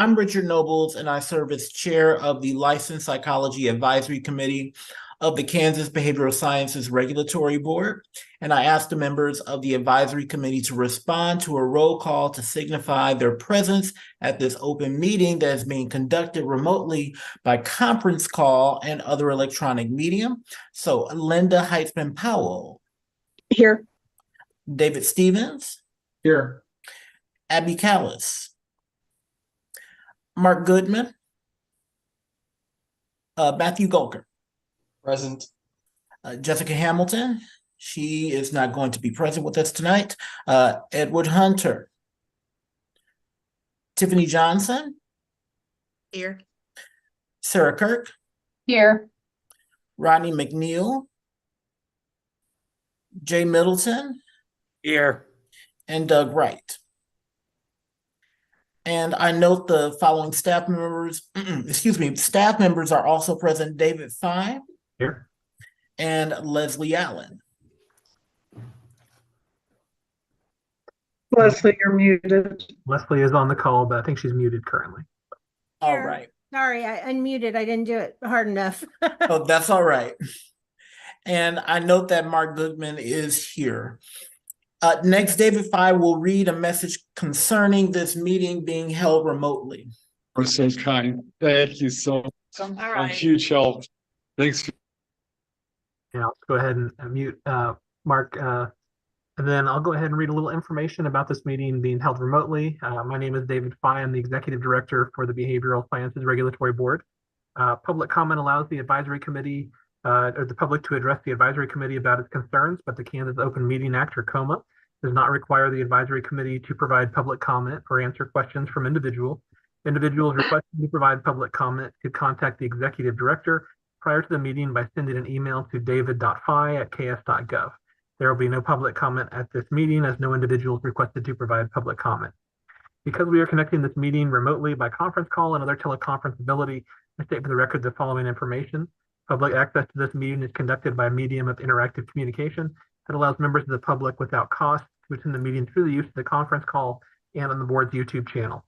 I'm Richard Nobles, and I serve as chair of the Licensed Psychology Advisory Committee of the Kansas Behavioral Sciences Regulatory Board. And I ask the members of the advisory committee to respond to a roll call to signify their presence at this open meeting that is being conducted remotely by conference call and other electronic medium. So Linda Heitzman Powell. Here. David Stevens. Here. Abby Callis. Mark Goodman. Matthew Golker. Present. Jessica Hamilton. She is not going to be present with us tonight. Edward Hunter. Tiffany Johnson. Here. Sarah Kirk. Here. Rodney McNeil. Jay Middleton. Here. And Doug Wright. And I note the following staff members, staff members are also present: David Fine. Here. And Leslie Allen. Leslie, you're muted. Leslie is on the call, but I think she's muted currently. All right. Sorry, I unmuted. I didn't do it hard enough. Oh, that's all right. And I note that Mark Goodman is here. Next, David Fye will read a message concerning this meeting being held remotely. You're so kind. Thank you so much. All right. Huge help. Thanks. Yeah, I'll go ahead and mute Mark. And then I'll go ahead and read a little information about this meeting being held remotely. My name is David Fye. I'm the Executive Director for the Behavioral Sciences Regulatory Board. Public comment allows the advisory committee or the public to address the advisory committee about its concerns, but the Kansas Open Meeting Act, or COMA, does not require the advisory committee to provide public comment or answer questions from individuals. Individuals requesting to provide public comment could contact the executive director prior to the meeting by sending an email to david.fye@ks.gov. There will be no public comment at this meeting as no individuals requested to provide public comment. Because we are connecting this meeting remotely by conference call and other teleconference ability, I state for the record the following information. Public access to this meeting is conducted by a medium of interactive communication that allows members of the public without cost to attend the meeting through the use of the conference call and on the board's YouTube channel.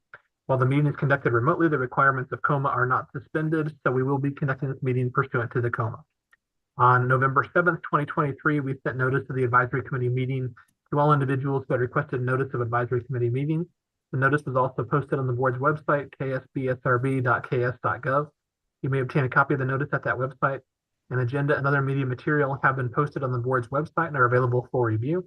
While the meeting is conducted remotely, the requirements of COMA are not suspended, so we will be conducting this meeting pursuant to the COMA. On November 7th, 2023, we sent notice of the advisory committee meeting to all individuals who had requested notice of advisory committee meetings. The notice was also posted on the board's website, ksbsrb.ks.gov. You may obtain a copy of the notice at that website. An agenda and other media material have been posted on the board's website and are available for review.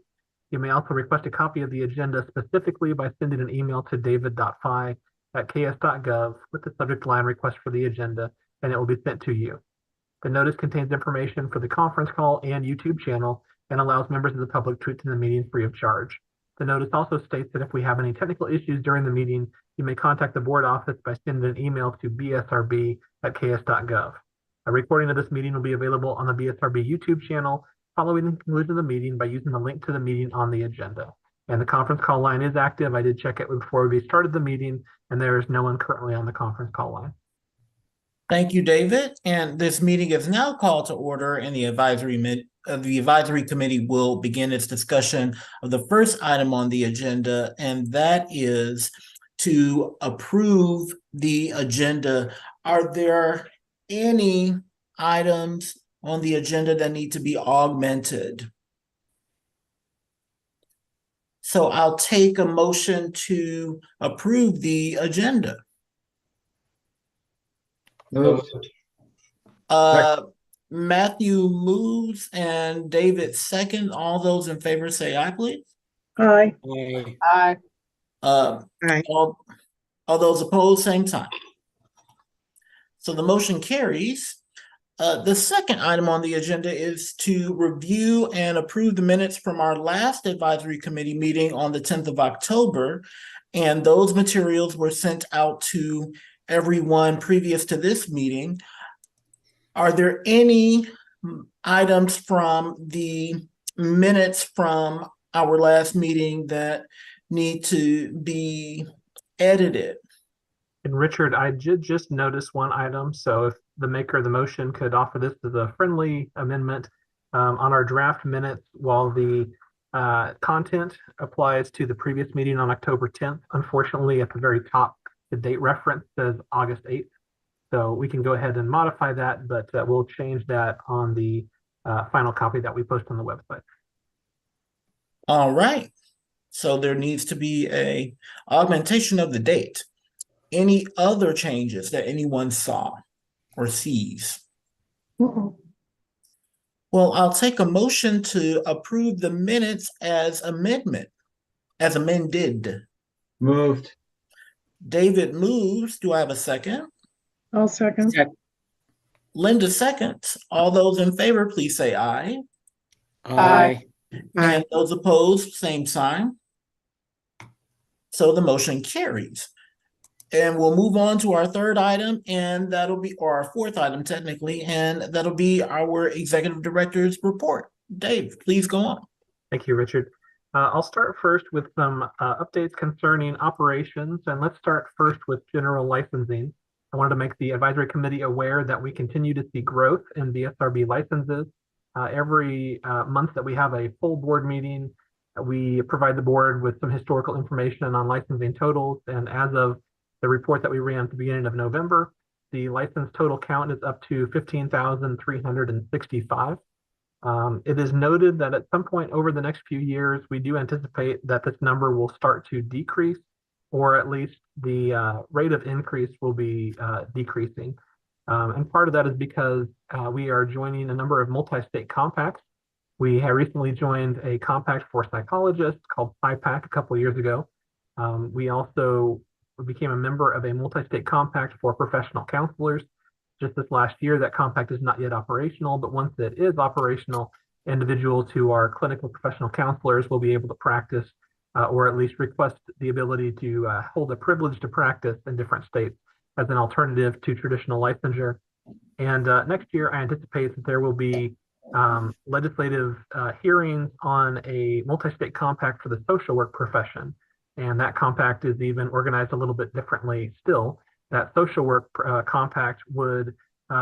You may also request a copy of the agenda specifically by sending an email to david.fye@ks.gov with the subject line request for the agenda, and it will be sent to you. The notice contains information for the conference call and YouTube channel and allows members of the public to attend the meeting free of charge. The notice also states that if we have any technical issues during the meeting, you may contact the board office by sending an email to bsrb@ks.gov. A recording of this meeting will be available on the BSRB YouTube channel following the conclusion of the meeting by using the link to the meeting on the agenda. And the conference call line is active. I did check it before we started the meeting, and there is no one currently on the conference call line. Thank you, David. And this meeting is now called to order, and the advisory committee will begin its discussion of the first item on the agenda, and that is to approve the agenda. Are there any items on the agenda that need to be augmented? So I'll take a motion to approve the agenda. Matthew moves and David second. All those in favor say aye, please. Aye. Aye. Aye. All those opposed, same sign. So the motion carries. The second item on the agenda is to review and approve the minutes from our last advisory committee meeting on the 10th of October. And those materials were sent out to everyone previous to this meeting. Are there any items from the minutes from our last meeting that need to be edited? And Richard, I did just notice one item. So if the maker of the motion could offer this as a friendly amendment on our draft minutes, while the content applies to the previous meeting on October 10th. Unfortunately, at the very top The date reference says August 8th. So we can go ahead and modify that, but we'll change that on the final copy that we post on the website. All right. So there needs to be a augmentation of the date. Any other changes that anyone saw or sees? Well, I'll take a motion to approve the minutes as amended. Moved. David moves. Do I have a second? I'll second. Linda seconds. All those in favor, please say aye. Aye. And those opposed, same sign. So the motion carries. And we'll move on to our third item, and that'll be, or our fourth item technically, and that'll be our executive director's report. Dave, please go on. Thank you, Richard. I'll start first with some updates concerning operations, and let's start first with general licensing. I wanted to make the advisory committee aware that we continue to see growth in BSRB licenses. Every month that we have a full board meeting, we provide the board with some historical information on licensing totals, and as of the report that we ran at the beginning of November, the license total count is up to 15,365. It is noted that at some point over the next few years, we do anticipate that this number will start to decrease, or at least the rate of increase will be decreasing. And part of that is because we are joining a number of multi-state compacts. We have recently joined a compact for psychologists called PsyPack a couple of years ago. We also became a member of a multi-state compact for professional counselors. Just this last year, that compact is not yet operational, but once it is operational, individuals who are clinical professional counselors will be able to practice or at least request the ability to hold a privilege to practice in different states as an alternative to traditional licensure. And next year, I anticipate that there will be legislative hearings on a multi-state compact for the social work profession. And that compact is even organized a little bit differently still. That social work compact would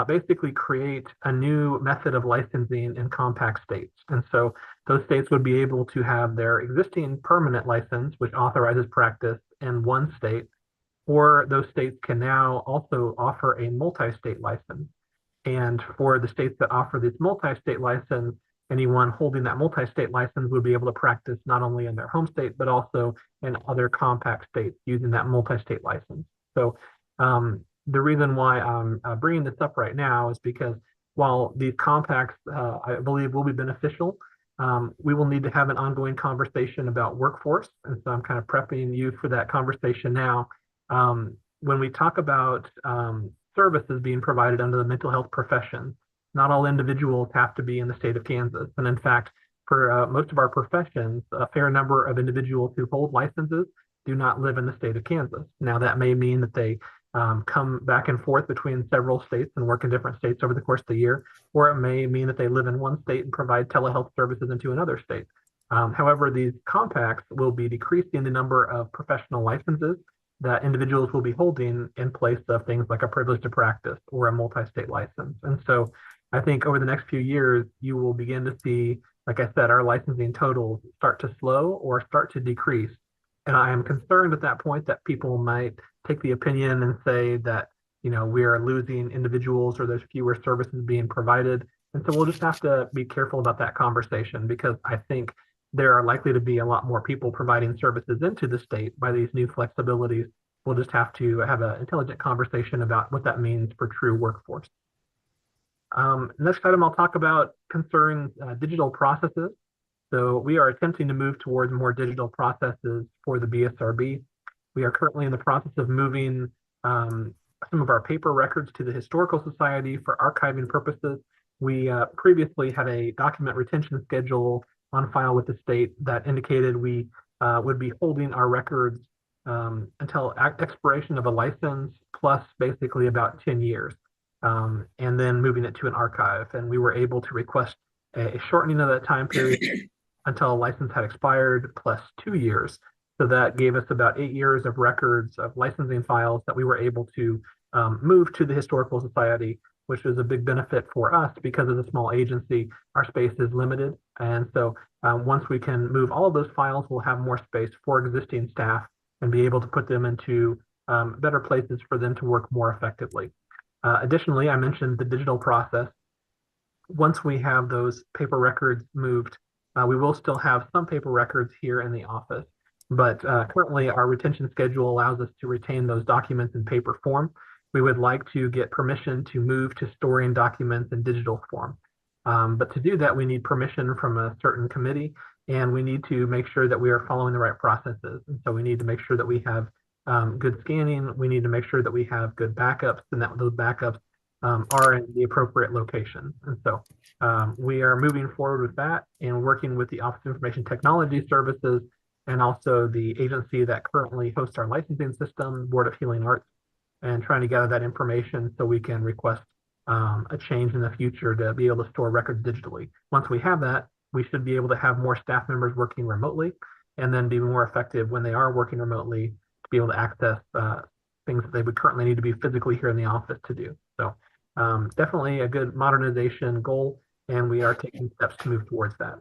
basically create a new method of licensing in compact states. And so those states would be able to have their existing permanent license, which authorizes practice in one state, or those states can now also offer a multi-state license. And for the states that offer this multi-state license, anyone holding that multi-state license would be able to practice not only in their home state, but also in other compact states using that multi-state license. So the reason why I'm bringing this up right now is because while these compacts, I believe, will be beneficial, we will need to have an ongoing conversation about workforce. And so I'm kind of prepping you for that conversation now. When we talk about services being provided under the mental health profession, not all individuals have to be in the state of Kansas. And in fact, for most of our professions, a fair number of individuals who hold licenses do not live in the state of Kansas. Now, that may mean that they come back and forth between several states and work in different states over the course of the year, or it may mean that they live in one state and provide telehealth services into another state. However, these compacts will be decreasing the number of professional licenses that individuals will be holding in place of things like a privilege to practice or a multi-state license. And so I think over the next few years, you will begin to see, like I said, our licensing totals start to slow or start to decrease. And I am concerned at that point that people might take the opinion and say that, you know, we are losing individuals or there's fewer services being provided. And so we'll just have to be careful about that conversation, because I think there are likely to be a lot more people providing services into the state by these new flexibilities. We'll just have to have an intelligent conversation about what that means for true workforce. Next item I'll talk about concerns digital processes. So we are attempting to move towards more digital processes for the BSRB. We are currently in the process of moving some of our paper records to the Historical Society for archiving purposes. We previously had a document retention schedule on file with the state that indicated we would be holding our records until expiration of a license plus basically about 10 years, and then moving it to an archive. And we were able to request a shortening of that time period until a license had expired plus 2 years. So that gave us about 8 years of records of licensing files that we were able to move to the Historical Society, which is a big benefit for us because as a small agency, our space is limited. And so once we can move all of those files, we'll have more space for existing staff and be able to put them into better places for them to work more effectively. Additionally, I mentioned the digital process. Once we have those paper records moved, we will still have some paper records here in the office, but currently our retention schedule allows us to retain those documents in paper form. We would like to get permission to move to storing documents in digital form. But to do that, we need permission from a certain committee, and we need to make sure that we are following the right processes. And so we need to make sure that we have good scanning. We need to make sure that we have good backups, and that those backups are in the appropriate location. And so we are moving forward with that and working with the Office of Information Technology Services and also the agency that currently hosts our licensing system, Board of Healing Arts, and trying to gather that information so we can request a change in the future to be able to store records digitally. Once we have that, we should be able to have more staff members working remotely and then be more effective when they are working remotely to be able to access things that they would currently need to be physically here in the office to do. So definitely a good modernization goal, and we are taking steps to move towards that.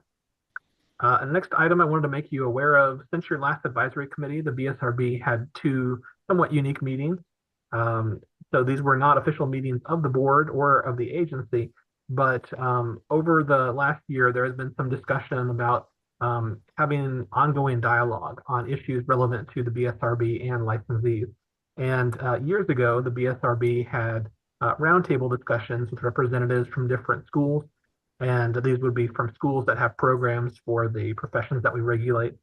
Next item I wanted to make you aware of, since your last advisory committee, the BSRB had two somewhat unique meetings. So these were not official meetings of the board or of the agency, but over the last year, there has been some discussion about having ongoing dialogue on issues relevant to the BSRB and licensees. And years ago, the BSRB had roundtable discussions with representatives from different schools, and these would be from schools that have programs for the professions that we regulate.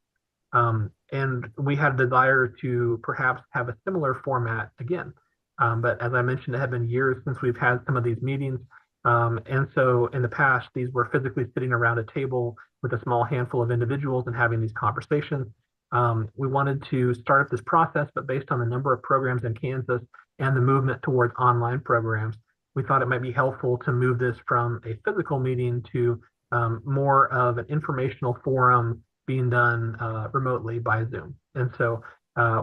And we had a desire to perhaps have a similar format again. But as I mentioned, it had been years since we've had some of these meetings. And so in the past, these were physically sitting around a table with a small handful of individuals and having these conversations. We wanted to start up this process, but based on the number of programs in Kansas and the movement towards online programs, we thought it might be helpful to move this from a physical meeting to more of an informational forum being done remotely by Zoom. And so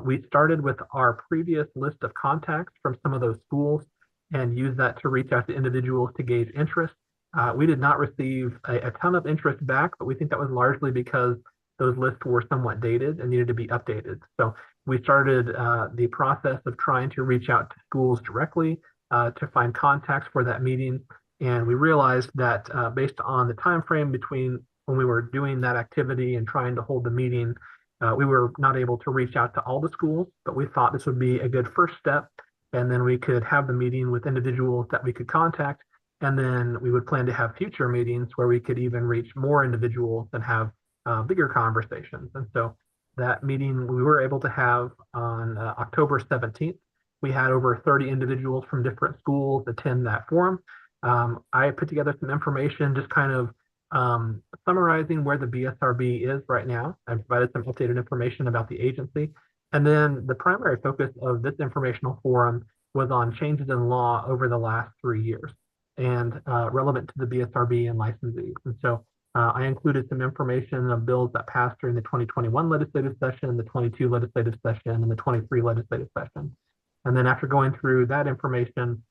we started with our previous list of contacts from some of those schools and used that to reach out to individuals to gauge interest. We did not receive a ton of interest back, but we think that was largely because those lists were somewhat dated and needed to be updated. So we started the process of trying to reach out to schools directly to find contacts for that meeting. And we realized that based on the time frame between when we were doing that activity and trying to hold the meeting, we were not able to reach out to all the schools, but we thought this would be a good first step. And then we could have the meeting with individuals that we could contact. And then we would plan to have future meetings where we could even reach more individuals and have bigger conversations. And so that meeting we were able to have on October 17th. We had over 30 individuals from different schools attend that forum. I put together some information just kind of summarizing where the BSRB is right now. I provided some updated information about the agency. And then the primary focus of this informational forum was on changes in law over the last 3 years and relevant to the BSRB and licensees. And so I included some information of bills that passed during the 2021 legislative session, the 22 legislative session, and the 23 legislative session. And then after going through that information,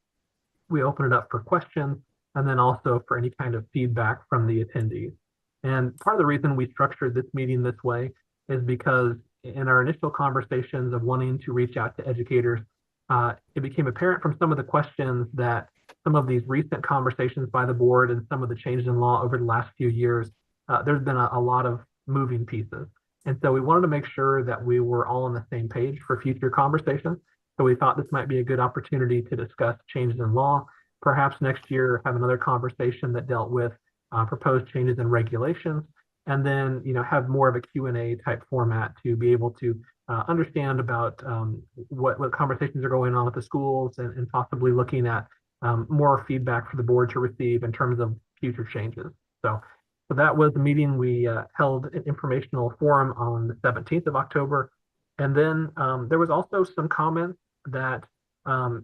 we open it up for questions and then also for any kind of feedback from the attendees. And part of the reason we structured this meeting this way is because in our initial conversations of wanting to reach out to educators, it became apparent from some of the questions that some of these recent conversations by the board and some of the changes in law over the last few years, there's been a lot of moving pieces. And so we wanted to make sure that we were all on the same page for future conversations. So we thought this might be a good opportunity to discuss changes in law. Perhaps next year have another conversation that dealt with proposed changes in regulations, and then have more of a Q&A type format to be able to understand about what conversations are going on with the schools and possibly looking at more feedback for the board to receive in terms of future changes. So that was the meeting. We held an informational forum on the 17th of October. And then there was also some comments that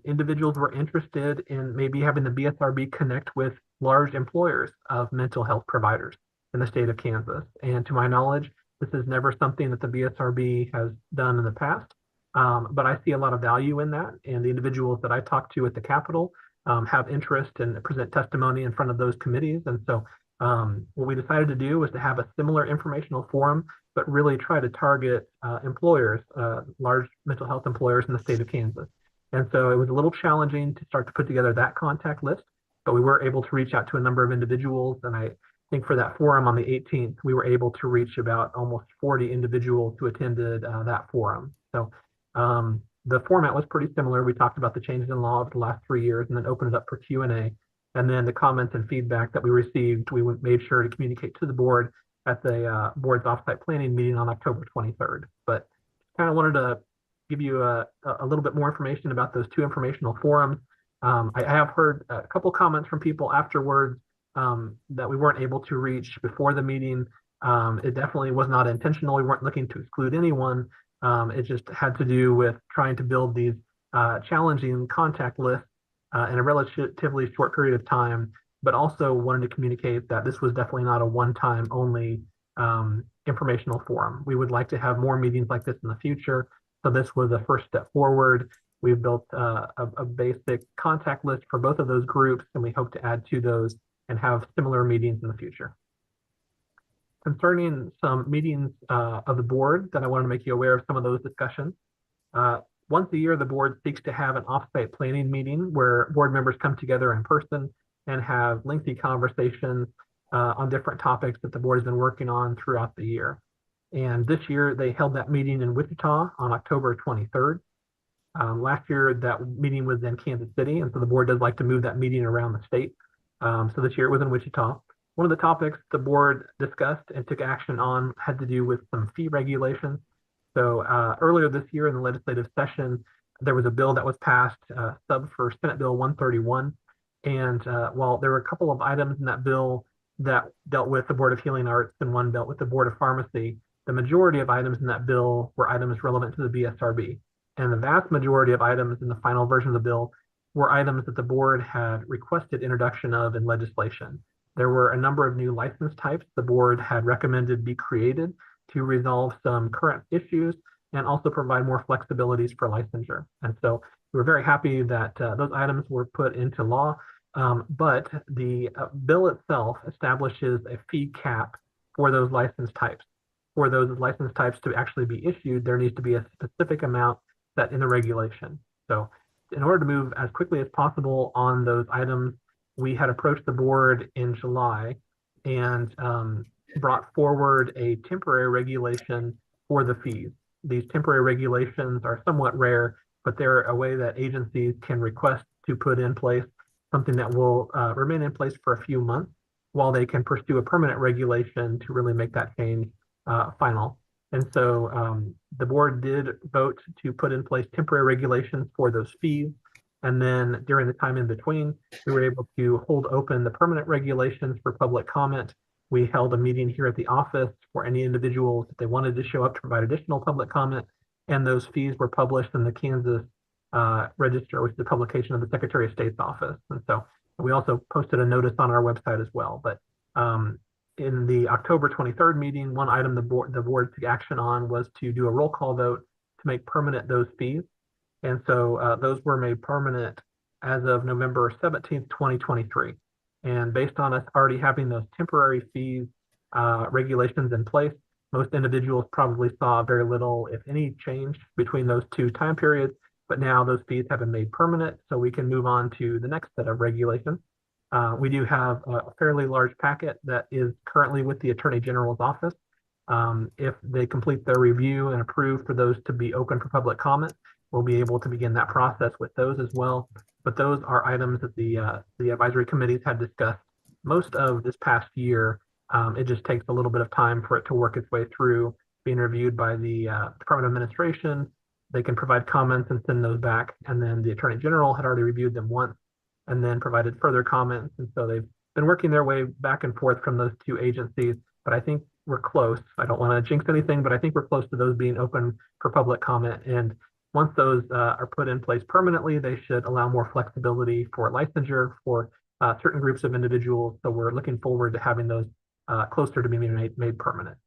individuals were interested in maybe having the BSRB connect with large employers of mental health providers in the state of Kansas. And to my knowledge, this is never something that the BSRB has done in the past, but I see a lot of value in that. And the individuals that I talked to at the Capitol have interest and present testimony in front of those committees. And so What we decided to do was to have a similar informational forum, but really try to target employers, large mental health employers in the state of Kansas. And so it was a little challenging to start to put together that contact list, but we were able to reach out to a number of individuals. And I think for that forum on the 18th, we were able to reach about almost 40 individuals who attended that forum. So the format was pretty similar. We talked about the changes in law over the last 3 years and then opened it up for Q&A. And then the comments and feedback that we received, we made sure to communicate to the board at the board's offsite planning meeting on October 23rd. But kind of wanted to give you a little bit more information about those two informational forums. I have heard a couple comments from people afterwards that we weren't able to reach before the meeting. It definitely was not intentional. We weren't looking to exclude anyone. It just had to do with trying to build these challenging contact lists in a relatively short period of time, but also wanted to communicate that this was definitely not a one-time only informational forum. We would like to have more meetings like this in the future. So this was a first step forward. We've built a basic contact list for both of those groups, and we hope to add to those and have similar meetings in the future. Concerning some meetings of the board that I want to make you aware of some of those discussions. Once a year, the board seeks to have an offsite planning meeting where board members come together in person and have lengthy conversations on different topics that the board has been working on throughout the year. And this year, they held that meeting in Wichita on October 23rd. Last year, that meeting was in Kansas City, and so the board does like to move that meeting around the state. So this year it was in Wichita. One of the topics the board discussed and took action on had to do with some fee regulations. So earlier this year in the legislative session, there was a bill that was passed, sub for Senate Bill 131. And while there were a couple of items in that bill that dealt with the Board of Healing Arts and one dealt with the Board of Pharmacy, the majority of items in that bill were items relevant to the BSRB. And the vast majority of items in the final version of the bill were items that the board had requested introduction of in legislation. There were a number of new license types the board had recommended be created to resolve some current issues and also provide more flexibilities for licensure. And so we were very happy that those items were put into law, but the bill itself establishes a fee cap for those license types. For those license types to actually be issued, there needs to be a specific amount set in the regulation. So in order to move as quickly as possible on those items, we had approached the board in July and brought forward a temporary regulation for the fees. These temporary regulations are somewhat rare, but they're a way that agencies can request to put in place something that will remain in place for a few months while they can pursue a permanent regulation to really make that change final. And so the board did vote to put in place temporary regulations for those fees. And then during the time in between, we were able to hold open the permanent regulations for public comment. We held a meeting here at the office for any individuals if they wanted to show up to provide additional public comment. And those fees were published in the Kansas Register, which is the publication of the Secretary of State's office. And so we also posted a notice on our website as well. But in the October 23rd meeting, one item the board took action on was to do a roll call vote to make permanent those fees. And so those were made permanent as of November 17th, 2023. And based on us already having those temporary fees regulations in place, most individuals probably saw very little, if any, change between those two time periods. But now those fees have been made permanent, so we can move on to the next set of regulations. We do have a fairly large packet that is currently with the Attorney General's office. If they complete their review and approve for those to be open for public comment, we'll be able to begin that process with those as well. But those are items that the advisory committees had discussed most of this past year. It just takes a little bit of time for it to work its way through, being reviewed by the Department of Administration. They can provide comments and send those back. And then the Attorney General had already reviewed them once and then provided further comments. And so they've been working their way back and forth from those two agencies. But I think we're close. I don't want to jinx anything, but I think we're close to those being open for public comment. And once those are put in place permanently, they should allow more flexibility for licensure for certain groups of individuals. So we're looking forward to having those closer to being made permanent.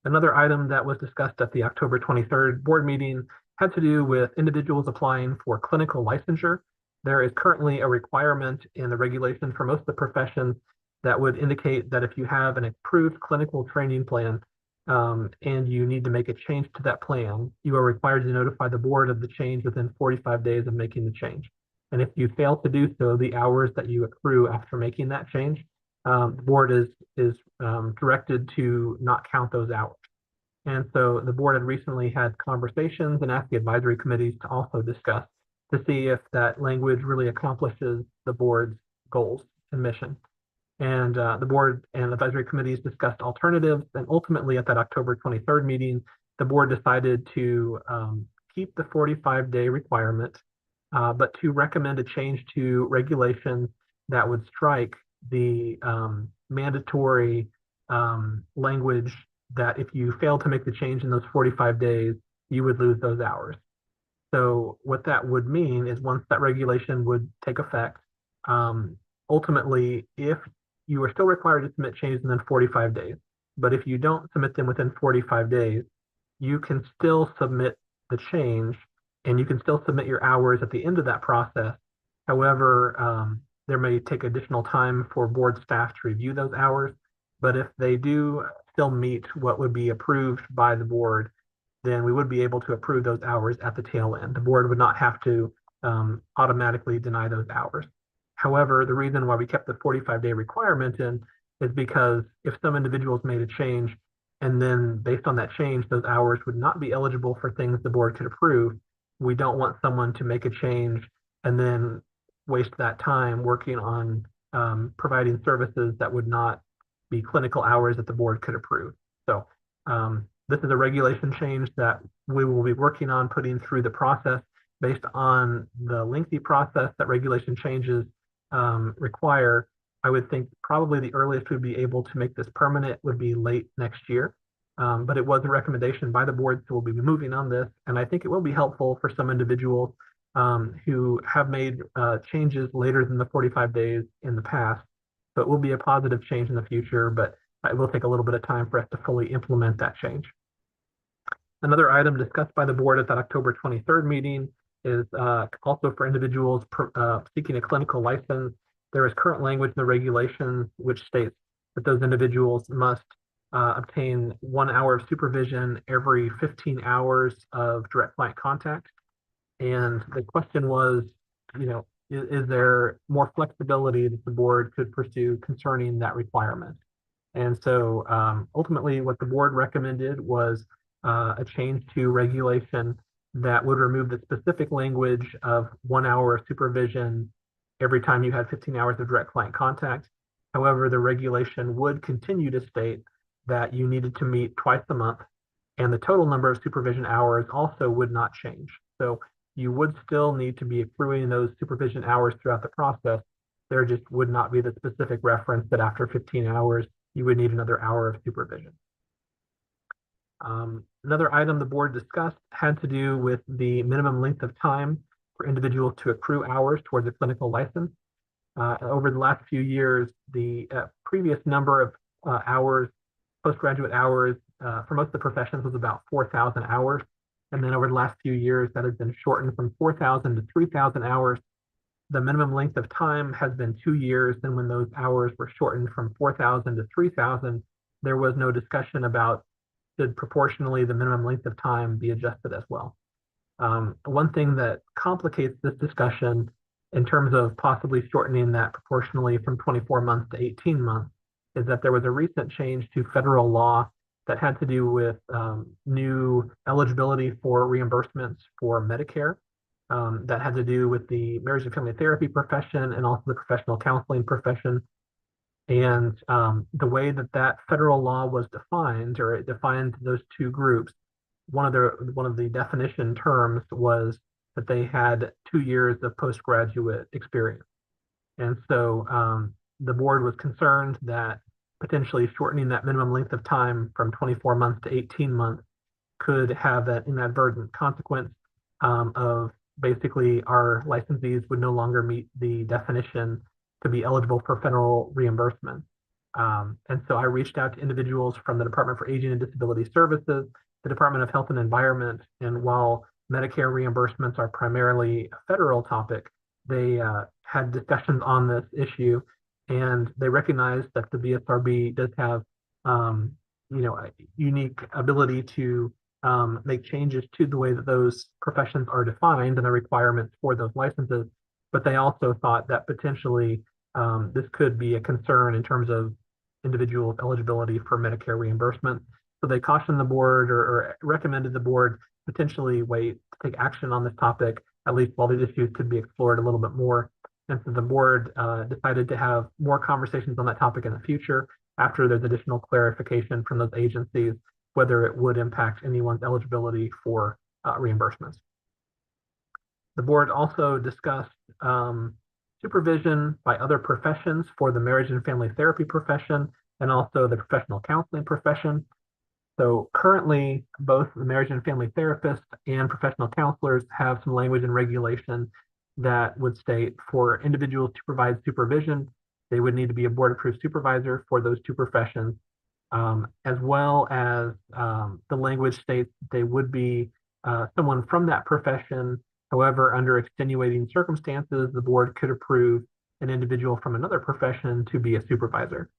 Another item that was discussed at the October 23rd board meeting had to do with individuals applying for clinical licensure. There is currently a requirement in the regulation for most of the professions that would indicate that if you have an approved clinical training plan and you need to make a change to that plan, you are required to notify the board of the change within 45 days of making the change. And if you fail to do so, the hours that you accrue after making that change, the board is directed to not count those hours. And so the board had recently had conversations and asked the advisory committees to also discuss to see if that language really accomplishes the board's goals and mission. And the board and advisory committees discussed alternatives. And ultimately at that October 23rd meeting, the board decided to keep the 45-day requirement, but to recommend a change to regulations that would strike the mandatory language that if you fail to make the change in those 45 days, you would lose those hours. So what that would mean is once that regulation would take effect, ultimately, if you are still required to submit changes within 45 days, but if you don't submit them within 45 days, you can still submit the change and you can still submit your hours at the end of that process. However, there may take additional time for board staff to review those hours, but if they do still meet what would be approved by the board, then we would be able to approve those hours at the tail end. The board would not have to automatically deny those hours. However, the reason why we kept the 45-day requirement in is because if some individuals made a change and then based on that change, those hours would not be eligible for things the board could approve, we don't want someone to make a change and then waste that time working on providing services that would not be clinical hours that the board could approve. So this is a regulation change that we will be working on putting through the process based on the lengthy process that regulation changes require. I would think probably the earliest we'd be able to make this permanent would be late next year. But it was a recommendation by the board, so we'll be moving on this. And I think it will be helpful for some individuals who have made changes later than the 45 days in the past. So it will be a positive change in the future, but it will take a little bit of time for us to fully implement that change. Another item discussed by the board at that October 23rd meeting is also for individuals seeking a clinical license. There is current language in the regulations which states that those individuals must obtain 1 hour of supervision every 15 hours of direct client contact. And the question was, is there more flexibility that the board could pursue concerning that requirement? And so ultimately what the board recommended was a change to regulation that would remove the specific language of 1 hour of supervision every time you had 15 hours of direct client contact. However, the regulation would continue to state that you needed to meet twice a month, and the total number of supervision hours also would not change. So you would still need to be accruing those supervision hours throughout the process. There just would not be the specific reference that after 15 hours, you would need another hour of supervision. Another item the board discussed had to do with the minimum length of time for individuals to accrue hours towards a clinical license. Over the last few years, the previous number of hours, postgraduate hours, for most of the professions was about 4,000 hours. And then over the last few years, that has been shortened from 4,000 to 3,000 hours. The minimum length of time has been 2 years. And when those hours were shortened from 4,000 to 3,000, there was no discussion about should proportionally the minimum length of time be adjusted as well. One thing that complicates this discussion in terms of possibly shortening that proportionally from 24 months to 18 months is that there was a recent change to federal law that had to do with new eligibility for reimbursements for Medicare. That had to do with the marriage and family therapy profession and also the professional counseling profession. And the way that that federal law was defined, or it defined those two groups, one of the definition terms was that they had 2 years of postgraduate experience. And so the board was concerned that potentially shortening that minimum length of time from 24 months to 18 months could have an inadvertent consequence of basically our licensees would no longer meet the definition to be eligible for federal reimbursement. And so I reached out to individuals from the Department for Aging and Disability Services, the Department of Health and Environment, and while Medicare reimbursements are primarily a federal topic, they had discussions on this issue And they recognize that the BSRB does have, a unique ability to make changes to the way that those professions are defined and the requirements for those licenses. But they also thought that potentially this could be a concern in terms of individuals' eligibility for Medicare reimbursement. So they cautioned the board or recommended the board potentially wait to take action on this topic, at least while these issues could be explored a little bit more. And so the board decided to have more conversations on that topic in the future after there's additional clarification from those agencies, whether it would impact anyone's eligibility for reimbursements. The board also discussed supervision by other professions for the marriage and family therapy profession and also the professional counseling profession. So currently, both the marriage and family therapists and professional counselors have some language and regulation that would state for individuals to provide supervision, they would need to be a board-approved supervisor for those two professions, as well as the language states they would be someone from that profession. However, under extenuating circumstances, the board could approve an individual from another profession to be a supervisor.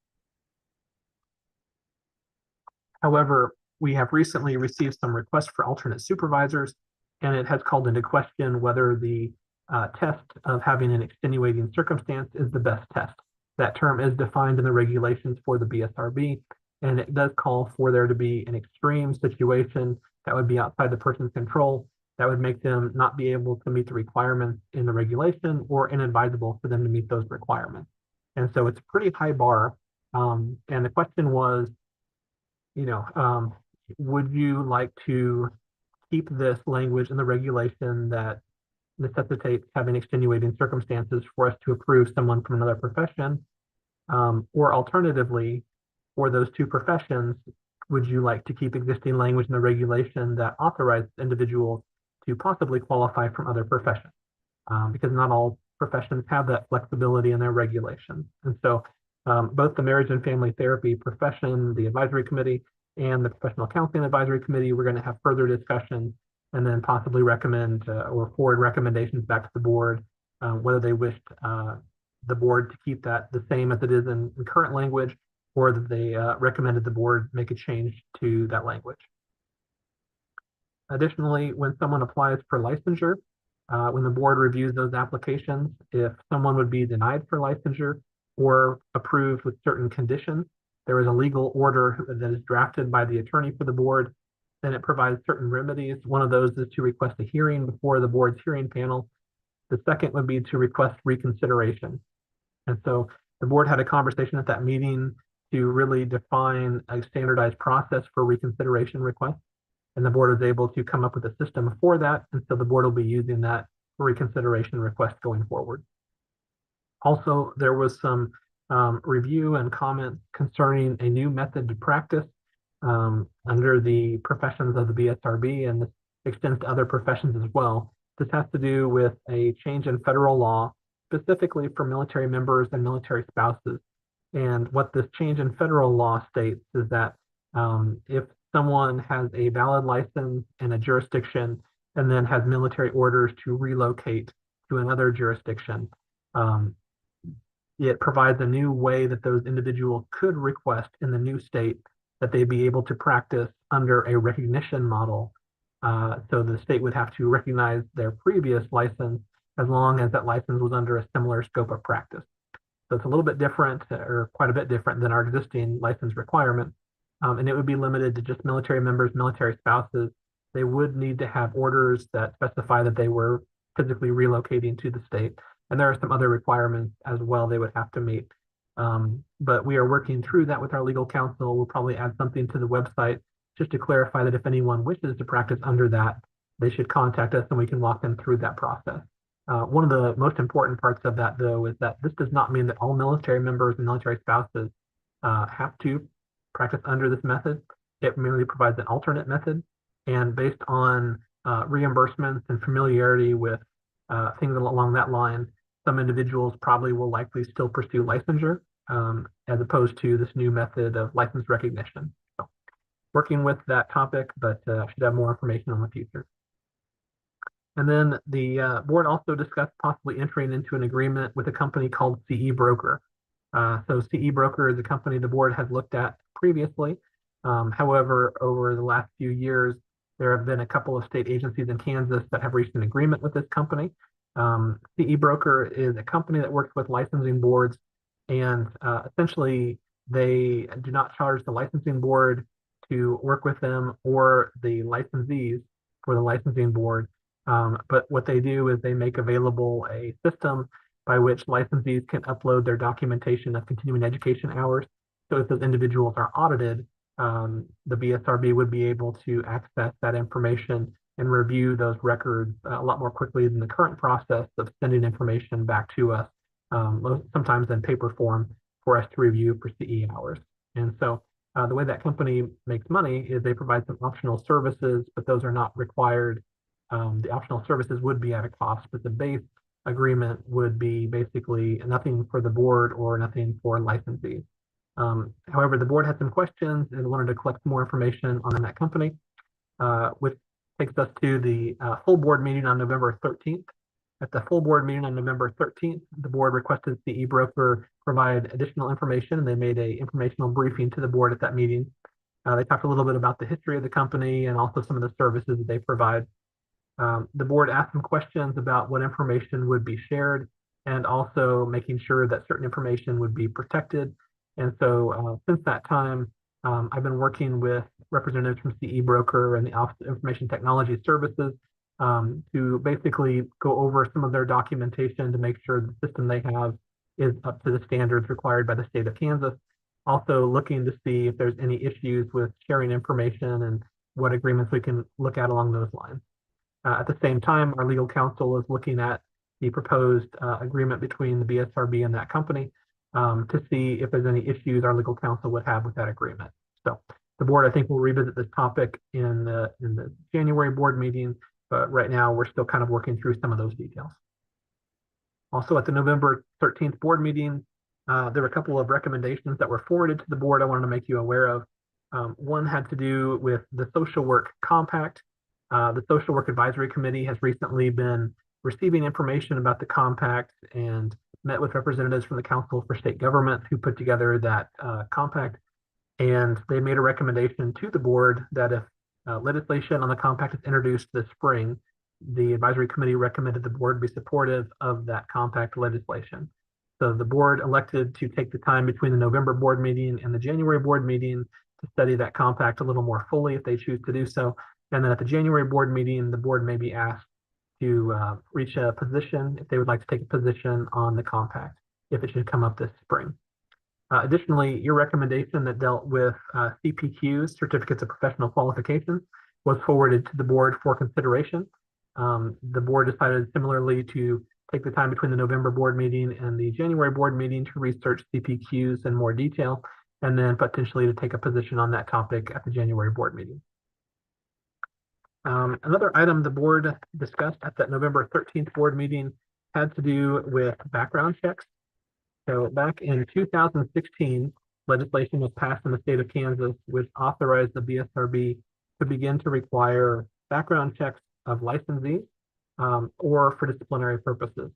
However, we have recently received some requests for alternate supervisors, and it has called into question whether the test of having an extenuating circumstance is the best test. That term is defined in the regulations for the BSRB, and it does call for there to be an extreme situation that would be outside the person's control, that would make them not be able to meet the requirements in the regulation or inadvisable for them to meet those requirements. And so it's a pretty high bar. And the question was, would you like to keep this language in the regulation that necessitates having extenuating circumstances for us to approve someone from another profession? Or alternatively, for those two professions, would you like to keep existing language in the regulation that authorizes individuals to possibly qualify from other professions? Because not all professions have that flexibility in their regulations. And so both the marriage and family therapy profession, the advisory committee, and the professional counseling advisory committee, we're going to have further discussion and then possibly recommend or forward recommendations back to the board, whether they wished the board to keep that the same as it is in current language, or that they recommended the board make a change to that language. Additionally, when someone applies for licensure, when the board reviews those applications, if someone would be denied for licensure or approved with certain conditions, there is a legal order that is drafted by the attorney for the board. Then it provides certain remedies. One of those is to request a hearing before the board's hearing panel. The second would be to request reconsideration. And so the board had a conversation at that meeting to really define a standardized process for reconsideration requests. And the board was able to come up with a system for that. And so the board will be using that for reconsideration requests going forward. Also, there was some review and comments concerning a new method to practice under the professions of the BSRB, and this extends to other professions as well. This has to do with a change in federal law, specifically for military members and military spouses. And what this change in federal law states is that if someone has a valid license in a jurisdiction and then has military orders to relocate to another jurisdiction, it provides a new way that those individuals could request in the new state that they be able to practice under a recognition model. So the state would have to recognize their previous license as long as that license was under a similar scope of practice. So it's a little bit different, or quite a bit different than our existing license requirement. And it would be limited to just military members, military spouses. They would need to have orders that specify that they were physically relocating to the state. And there are some other requirements as well they would have to meet. But we are working through that with our legal counsel. We'll probably add something to the website just to clarify that if anyone wishes to practice under that, they should contact us and we can walk them through that process. One of the most important parts of that, though, is that this does not mean that all military members and military spouses have to practice under this method. It merely provides an alternate method. And based on reimbursements and familiarity with things along that line, some individuals probably will likely still pursue licensure as opposed to this new method of license recognition. So, working with that topic, but I should have more information on the future. And then the board also discussed possibly entering into an agreement with a company called CE Broker. So CE Broker is a company the board has looked at previously. However, over the last few years, there have been a couple of state agencies in Kansas that have reached an agreement with this company. CE Broker is a company that works with licensing boards, and essentially they do not charge the licensing board to work with them or the licensees for the licensing board. But what they do is they make available a system by which licensees can upload their documentation of continuing education hours. So if those individuals are audited, the BSRB would be able to access that information and review those records a lot more quickly than the current process of sending information back to us, sometimes in paper form, for us to review for CE hours. And so the way that company makes money is they provide some optional services, but those are not required. The optional services would be at a cost, but the base agreement would be basically nothing for the board or nothing for licensees. However, the board had some questions and wanted to collect more information on that company, which takes us to the full board meeting on November 13th. At the full board meeting on November 13th, the board requested CE Broker provide additional information, and they made an informational briefing to the board at that meeting. They talked a little bit about the history of the company and also some of the services that they provide. The board asked some questions about what information would be shared and also making sure that certain information would be protected. And so since that time, I've been working with representatives from CE Broker and the Office of Information Technology Services to basically go over some of their documentation to make sure the system they have is up to the standards required by the state of Kansas. Also looking to see if there's any issues with sharing information and what agreements we can look at along those lines. At the same time, our legal counsel is looking at the proposed agreement between the BSRB and that company to see if there's any issues our legal counsel would have with that agreement. So the board, I think, will revisit this topic in the January board meeting, but right now we're still kind of working through some of those details. Also at the November 13th board meeting, there were a couple of recommendations that were forwarded to the board I wanted to make you aware of. One had to do with the social work compact. The Social Work Advisory Committee has recently been receiving information about the compact and met with representatives from the Council for State Government who put together that compact. And they made a recommendation to the board that if legislation on the compact is introduced this spring, the advisory committee recommended the board be supportive of that compact legislation. So the board elected to take the time between the November board meeting and the January board meeting to study that compact a little more fully if they choose to do so. And then at the January board meeting, the board may be asked to reach a position if they would like to take a position on the compact, if it should come up this spring. Additionally, your recommendation that dealt with CPQs, Certificates of Professional Qualifications, was forwarded to the board for consideration. The board decided similarly to take the time between the November board meeting and the January board meeting to research CPQs in more detail, and then potentially to take a position on that topic at the January board meeting. Another item the board discussed at that November 13th board meeting had to do with background checks. So back in 2016, legislation was passed in the state of Kansas, which authorized the BSRB to begin to require background checks of licensees or for disciplinary purposes.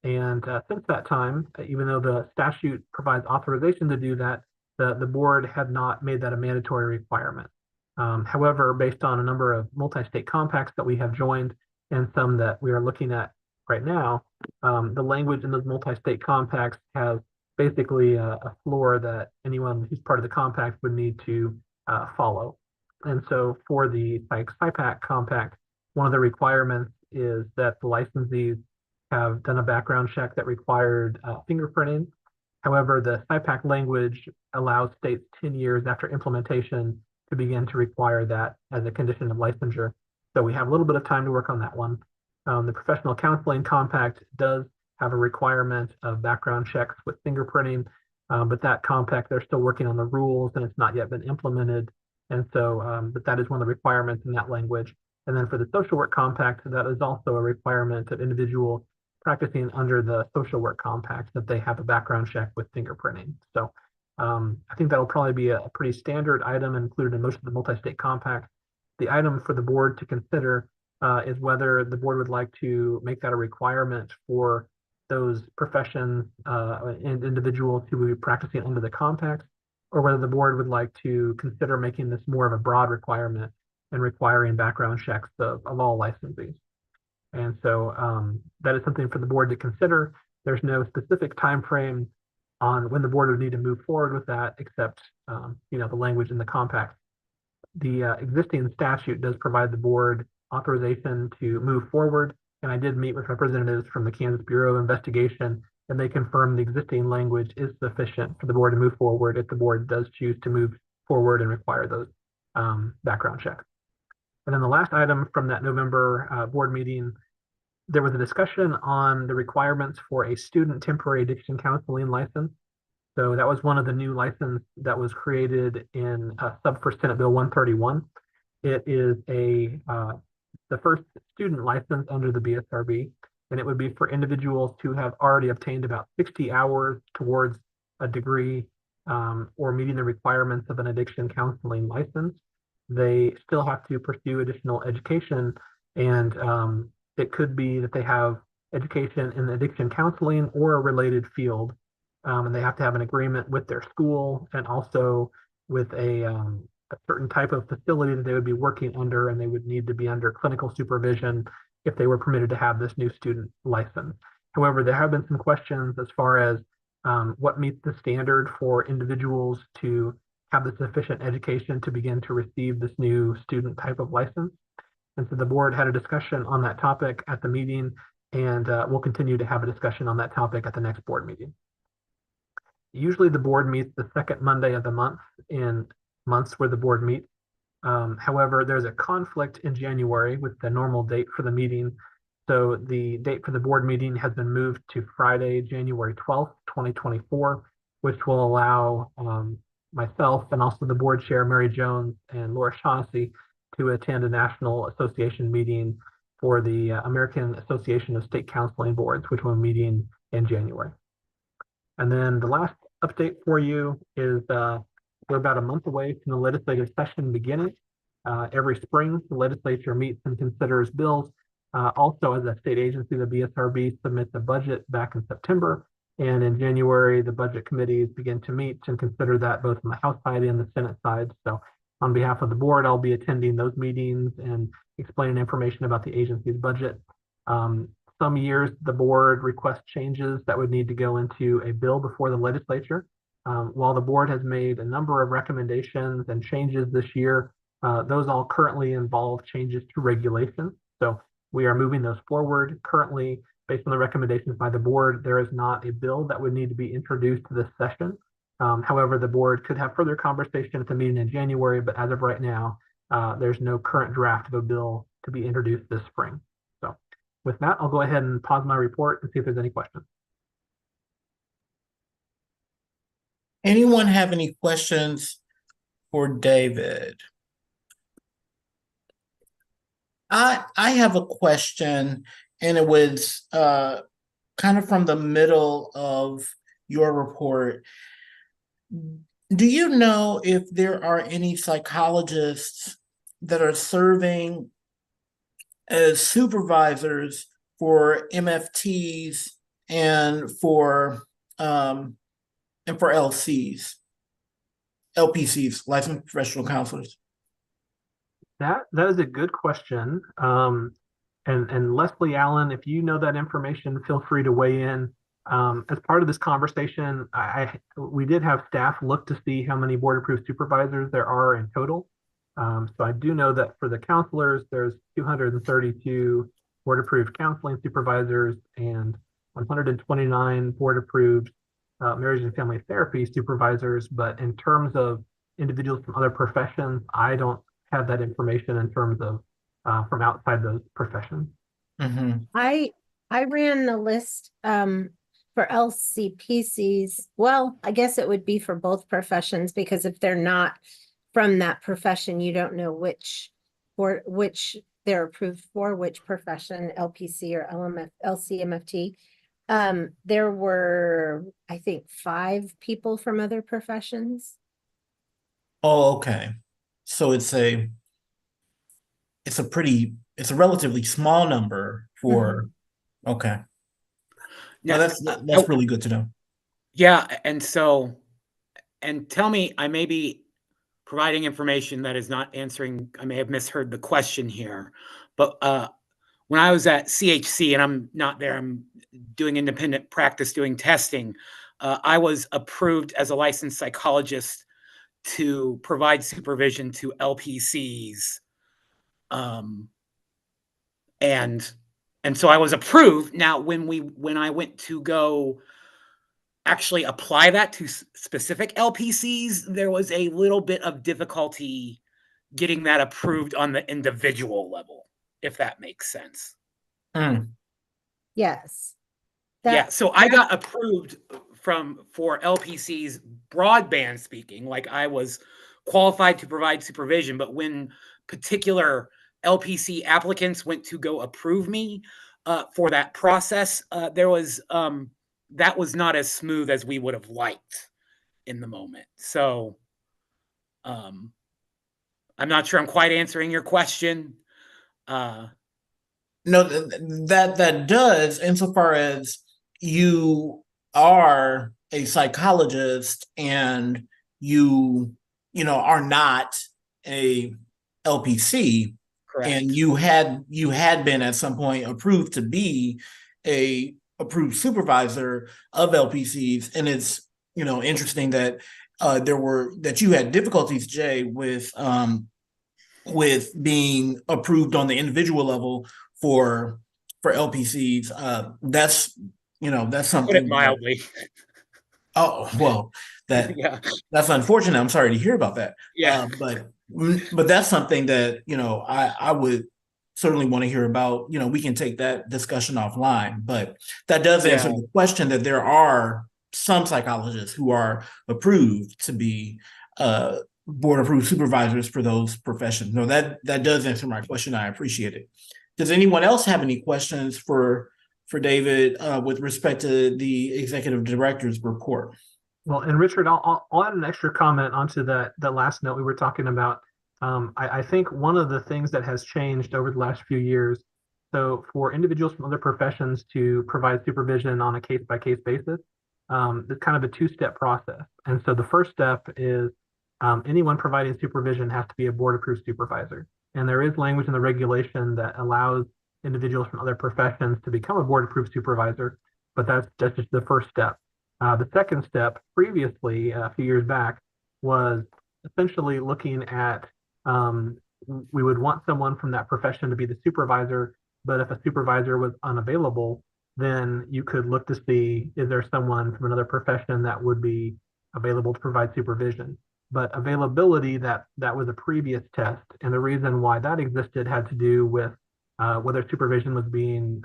And since that time, even though the statute provides authorization to do that, the board had not made that a mandatory requirement. However, based on a number of multi-state compacts that we have joined and some that we are looking at right now, the language in those multi-state compacts has basically a floor that anyone who's part of the compact would need to follow. And so for the SIPAC compact, one of the requirements is that the licensees have done a background check that required fingerprinting. However, the SIPAC language allows states 10 years after implementation to begin to require that as a condition of licensure. So we have a little bit of time to work on that one. The professional counseling compact does have a requirement of background checks with fingerprinting, but that compact, they're still working on the rules and it's not yet been implemented. And so, but that is one of the requirements in that language. And then for the social work compact, that is also a requirement of individuals practicing under the social work compact that they have a background check with fingerprinting. So I think that'll probably be a pretty standard item included in most of the multi-state compacts. The item for the board to consider is whether the board would like to make that a requirement for those professions and individuals who would be practicing under the compact, or whether the board would like to consider making this more of a broad requirement and requiring background checks of all licensees. And so that is something for the board to consider. There's no specific time frame on when the board would need to move forward with that, except the language in the compact. The existing statute does provide the board authorization to move forward, and I did meet with representatives from the Kansas Bureau of Investigation, and they confirmed the existing language is sufficient for the board to move forward if the board does choose to move forward and require those background checks. And then the last item from that November board meeting, there was a discussion on the requirements for a student temporary addiction counseling license. So that was one of the new licenses that was created in Sub First Senate Bill 131. It is the first student license under the BSRB, and it would be for individuals who have already obtained about 60 hours towards a degree or meeting the requirements of an addiction counseling license. They still have to pursue additional education, and it could be that they have education in addiction counseling or a related field, and they have to have an agreement with their school and also with a certain type of facility that they would be working under, and they would need to be under clinical supervision if they were permitted to have this new student license. However, there have been some questions as far as what meets the standard for individuals to have the sufficient education to begin to receive this new student type of license. And so the board had a discussion on that topic at the meeting, and we'll continue to have a discussion on that topic at the next board meeting. Usually the board meets the second Monday of the month in months where the board meets. However, there's a conflict in January with the normal date for the meeting. So the date for the board meeting has been moved to Friday, January 12th, 2024, which will allow myself and also the board chair, Mary Jones and Laura Shaughnessy, to attend a national association meeting for the American Association of State Counseling Boards, which will be meeting in January. And then the last update for you is we're about a month away from the legislative session beginning. Every spring, the legislature meets and considers bills. Also, as a state agency, the BSRB submits a budget back in September. And in January, the budget committees begin to meet and consider that both on the House side and the Senate side. So on behalf of the board, I'll be attending those meetings and explaining information about the agency's budget. Some years, the board requests changes that would need to go into a bill before the legislature. While the board has made a number of recommendations and changes this year, those all currently involve changes to regulations. So we are moving those forward. Currently, based on the recommendations by the board, there is not a bill that would need to be introduced to this session. However, the board could have further conversation at the meeting in January, but as of right now, there's no current draft of a bill to be introduced this spring. So with that, I'll go ahead and pause my report and see if there's any questions. Anyone have any questions for David? I have a question, and it was kind of from the middle of your report. Do you know if there are any psychologists that are serving as supervisors for MFTs and for LCs, LPCs, licensed professional counselors? That is a good question. And Leslie Allen, if you know that information, feel free to weigh in. As part of this conversation, we did have staff look to see how many board-approved supervisors there are in total. So I do know that for the counselors, there's 232 board-approved counseling supervisors and 129 board-approved marriage and family therapy supervisors. But in terms of individuals from other professions, I don't have that information in terms of from outside those professions. Mm-hmm. I ran the list for LCPCs. Well, I guess it would be for both professions, because if they're not from that profession, you don't know which they're approved for, which profession, LPC or LCMFT. There were, I think, 5 people from other professions. Oh, okay. So it's a relatively small number for, okay. No, that's really good to know. Yeah, and so, and tell me, I may be providing information that is not answering, I may have misheard the question here, but when I was at CHC, and I'm not there, I'm doing independent practice, doing testing, I was approved as a licensed psychologist to provide supervision to LPCs. And so I was approved. Now, when I went to go actually apply that to specific LPCs, there was a little bit of difficulty getting that approved on the individual level, if that makes sense. Yes. Yeah, so I got approved for LPCs broadband speaking, like I was qualified to provide supervision, but when particular LPC applicants went to go approve me for that process, that was not as smooth as we would have liked in the moment. So I'm not sure I'm quite answering your question. No, that does, insofar as you are a psychologist and you are not a LPC. Correct. And you had been at some point approved to be a approved supervisor of LPCs, and it's interesting that that you had difficulties, Jay, with being approved on the individual level for LPCs. That's something. Put it mildly. Oh, well, Yeah. that's unfortunate. I'm sorry to hear about that. Yeah. But that's something that I would certainly want to hear about. We can take that discussion offline, but that does answer the question that there are some psychologists who are approved to be board approved supervisors for those professions. No, that does answer my question. I appreciate it. Does anyone else have any questions for David with respect to the executive director's report? Well, and Richard, I'll add an extra comment onto that last note we were talking about. I think one of the things that has changed over the last few years, so for individuals from other professions to provide supervision on a case-by-case basis, it's kind of a two-step process. And so the first step is anyone providing supervision has to be a board-approved supervisor. And there is language in the regulation that allows individuals from other professions to become a board-approved supervisor, but that's just the first step. The second step, previously, a few years back, was essentially looking at, we would want someone from that profession to be the supervisor, but if a supervisor was unavailable, then you could look to see, is there someone from another profession that would be available to provide supervision? But availability, that was a previous test, and the reason why that existed had to do with whether supervision was being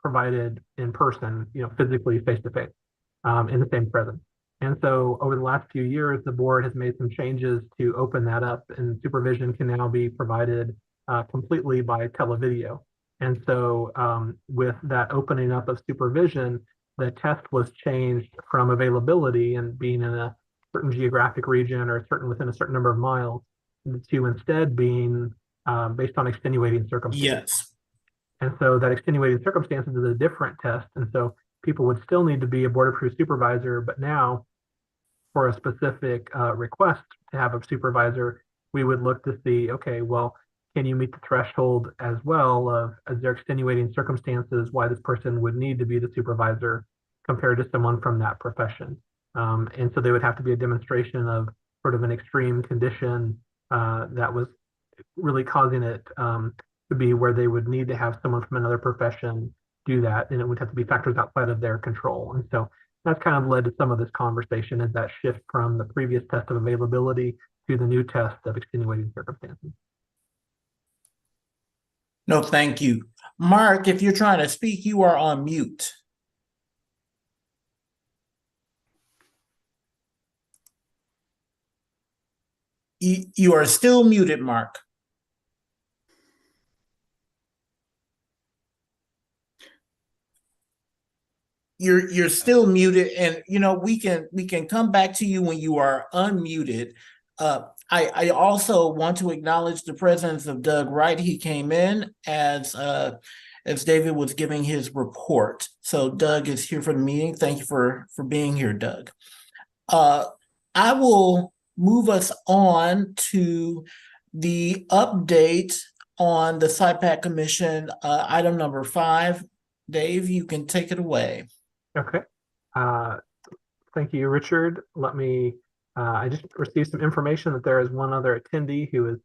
provided in person, physically face-to-face. In the same presence. And so over the last few years, the board has made some changes to open that up, and supervision can now be provided completely by televideo. And so with that opening up of supervision, the test was changed from availability and being in a certain geographic region or within a certain number of miles to instead being based on extenuating circumstances. Yes. And so that extenuating circumstances is a different test. And so people would still need to be a board-approved supervisor, but now for a specific request to have a supervisor, we would look to see, okay, well, can you meet the threshold as well of, is there extenuating circumstances why this person would need to be the supervisor compared to someone from that profession? And so they would have to be a demonstration of sort of an extreme condition that was really causing it to be where they would need to have someone from another profession do that, and it would have to be factors outside of their control. And so that's kind of led to some of this conversation, is that shift from the previous test of availability to the new test of extenuating circumstances. No, thank you. Mark, if you're trying to speak, you are on mute. You are still muted, Mark. You're still muted, and we can come back to you when you are unmuted. I also want to acknowledge the presence of Doug Wright. He came in as as David was giving his report. So Doug is here for the meeting. Thank you for being here, Doug. I will move us on to the update on the SIPAC Commission, item number 5. Dave, you can take it away. Okay. Thank you, Richard. Let me, I just received some information that there is one other attendee who is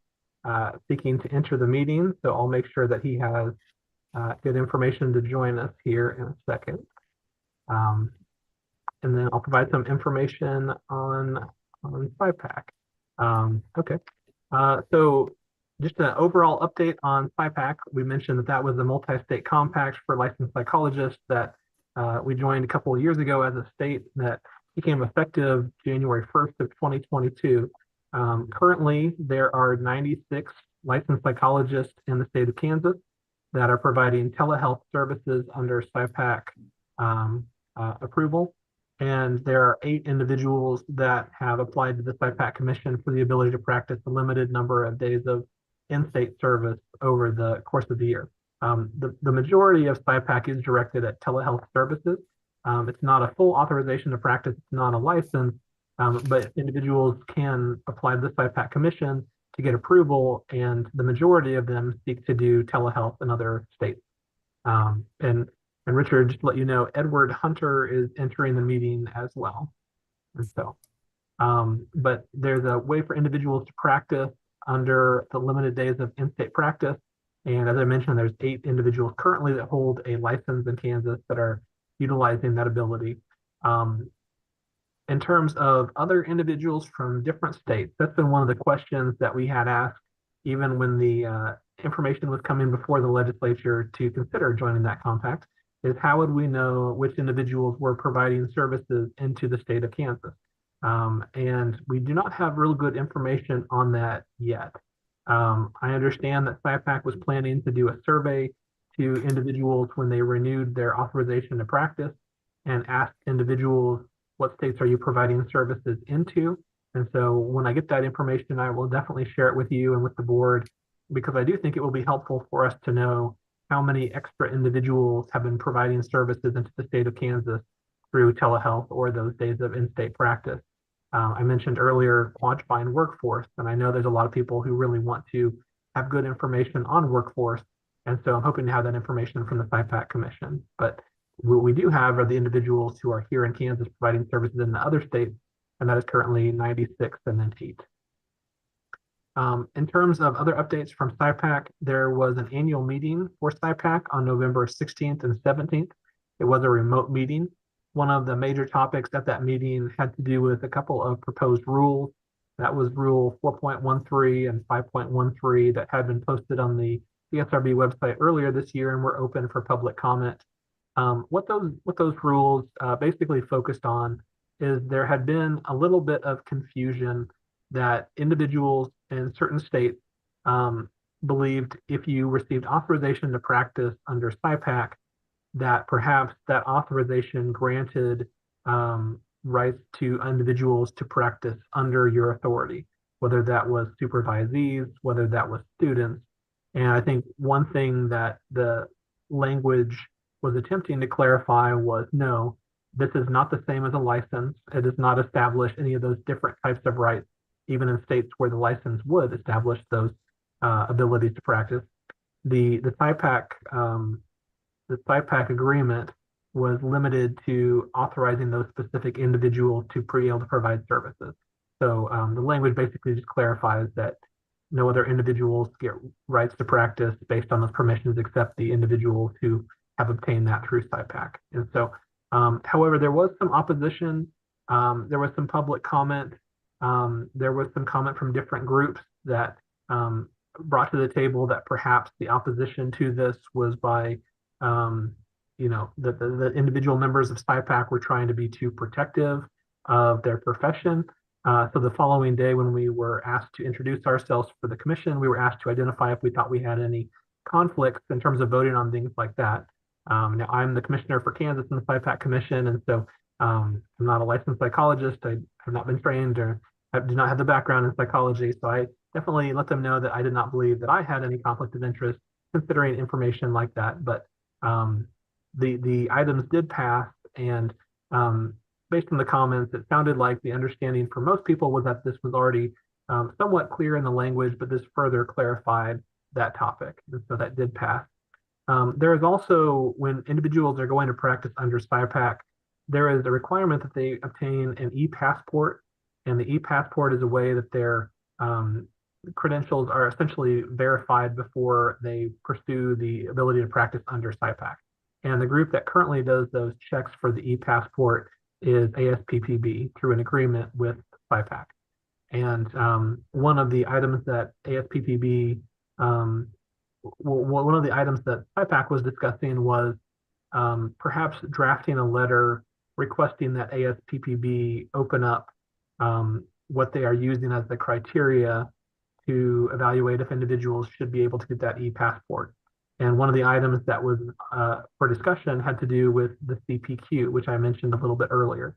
seeking to enter the meeting. So I'll make sure that he has good information to join us here in a second. And then I'll provide some information on SIPAC. Okay. So just an overall update on SIPAC. We mentioned that that was the multi-state compact for licensed psychologists that we joined a couple of years ago as a state that became effective January 1st of 2022. Currently, there are 96 licensed psychologists in the state of Kansas that are providing telehealth services under SIPAC approval. And there are 8 individuals that have applied to the SIPAC Commission for the ability to practice a limited number of days of in-state service over the course of the year. The majority of SIPAC is directed at telehealth services. It's not a full authorization to practice, it's not a license, but individuals can apply to the SIPAC Commission to get approval, and the majority of them seek to do telehealth in other states. And Richard, just to let you know, Edward Hunter is entering the meeting as well. And so, but there's a way for individuals to practice under the limited days of in-state practice. And as I mentioned, there's 8 individuals currently that hold a license in Kansas that are utilizing that ability. In terms of other individuals from different states, that's been one of the questions that we had asked even when the information was coming before the legislature to consider joining that compact, is how would we know which individuals were providing services into the state of Kansas? And we do not have real good information on that yet. I understand that SIPAC was planning to do a survey to individuals when they renewed their authorization to practice and asked individuals, what states are you providing services into? And so when I get that information, I will definitely share it with you and with the board, because I do think it will be helpful for us to know how many extra individuals have been providing services into the state of Kansas through telehealth or those days of in-state practice. I mentioned earlier quantifying workforce, and I know there's a lot of people who really want to have good information on workforce, and so I'm hoping to have that information from the SIPAC Commission. But what we do have are the individuals who are here in Kansas providing services in the other states, and that is currently 96 and then 8. In terms of other updates from SIPAC, there was an annual meeting for SIPAC on November 16th and 17th. It was a remote meeting. One of the major topics at that meeting had to do with a couple of proposed rules. That was Rule 4.13 and 5.13 that had been posted on the BSRB website earlier this year and were open for public comment. What those rules basically focused on is there had been a little bit of confusion that individuals in certain states believed if you received authorization to practice under SIPAC, that perhaps that authorization granted rights to individuals to practice under your authority, whether that was supervisees, whether that was students. And I think one thing that the language was attempting to clarify was, no, this is not the same as a license. It does not establish any of those different types of rights, even in states where the license would establish those abilities to practice. The SIPAC agreement was limited to authorizing those specific individuals to be able to provide services. So the language basically just clarifies that no other individuals get rights to practice based on those permissions except the individuals who have obtained that through SIPAC. And so, however, there was some opposition, there was some public comment, there was some comment from different groups that brought to the table that perhaps the opposition to this was by the individual members of SIPAC were trying to be too protective of their profession. So the following day, when we were asked to introduce ourselves for the commission, we were asked to identify if we thought we had any conflicts in terms of voting on things like that. Now, I'm the commissioner for Kansas in the SIPAC Commission, and so I'm not a licensed psychologist. I have not been trained or do not have the background in psychology. So I definitely let them know that I did not believe that I had any conflict of interest. considering information like that. But the items did pass, and based on the comments, it sounded like the understanding for most people was that this was already somewhat clear in the language, but this further clarified that topic, and so that did pass. There is also, when individuals are going to practice under SIPAC, there is a requirement that they obtain an e-passport, and the e-passport is a way that their credentials are essentially verified before they pursue the ability to practice under SIPAC. And the group that currently does those checks for the e-passport is ASPPB through an agreement with SIPAC. And one of the items that ASPPB, one of the items that SIPAC was discussing was perhaps drafting a letter requesting that ASPPB open up what they are using as the criteria to evaluate if individuals should be able to get that e-passport. And one of the items that was for discussion had to do with the CPQ, which I mentioned a little bit earlier.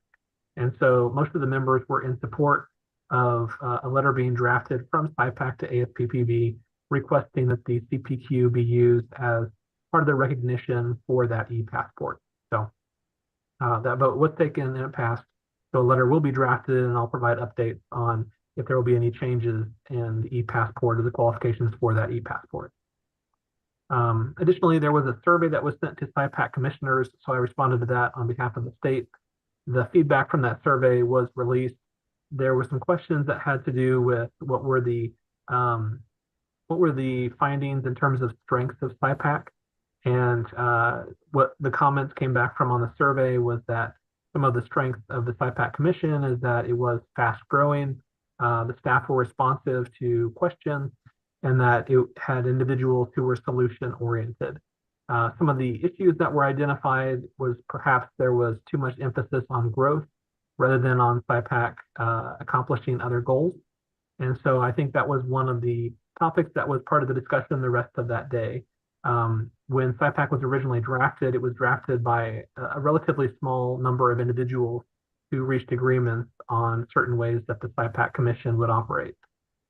And so most of the members were in support of a letter being drafted from SIPAC to ASPPB requesting that the CPQ be used as part of the recognition for that e-passport. So that vote was taken and it passed. So a letter will be drafted, and I'll provide updates on if there will be any changes in the e-passport or the qualifications for that e-passport. Additionally, there was a survey that was sent to SIPAC commissioners, so I responded to that on behalf of the state. The feedback from that survey was released. There were some questions that had to do with what were the findings in terms of strengths of SIPAC, and what the comments came back from on the survey was that some of the strengths of the SIPAC commission is that it was fast growing, the staff were responsive to questions, and that it had individuals who were solution oriented. Some of the issues that were identified was perhaps there was too much emphasis on growth rather than on SIPAC accomplishing other goals. And so I think that was one of the topics that was part of the discussion the rest of that day. When SIPAC was originally drafted, it was drafted by a relatively small number of individuals who reached agreements on certain ways that the SIPAC commission would operate.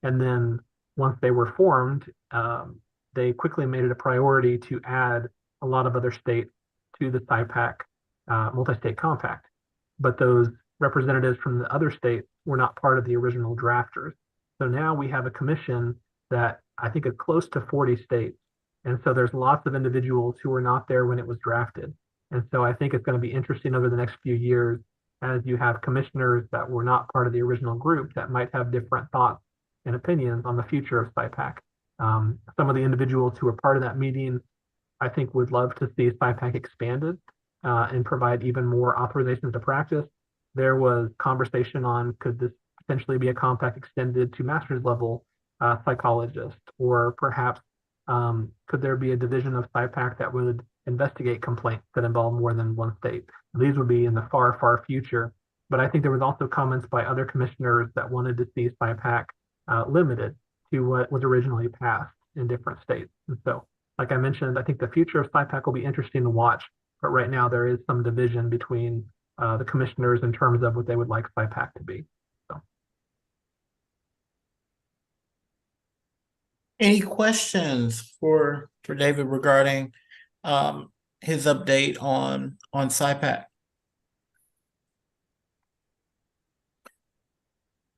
And then once they were formed, they quickly made it a priority to add a lot of other states to the SIPAC multi-state compact. But those representatives from the other states were not part of the original drafters. So now we have a commission that I think is close to 40 states. And so there's lots of individuals who were not there when it was drafted. And so I think it's going to be interesting over the next few years as you have commissioners that were not part of the original group that might have different thoughts and opinions on the future of SIPAC. Some of the individuals who were part of that meeting, I think, would love to see SIPAC expanded and provide even more authorizations to practice. There was conversation on, could this potentially be a compact extended to master's level psychologists, or perhaps could there be a division of SIPAC that would investigate complaints that involve more than one state? These would be in the far, far future. But I think there was also comments by other commissioners that wanted to see SIPAC limited to what was originally passed in different states. And so, like I mentioned, I think the future of SIPAC will be interesting to watch, but right now there is some division between the commissioners in terms of what they would like SIPAC to be. So. Any questions for David regarding his update on SIPAC?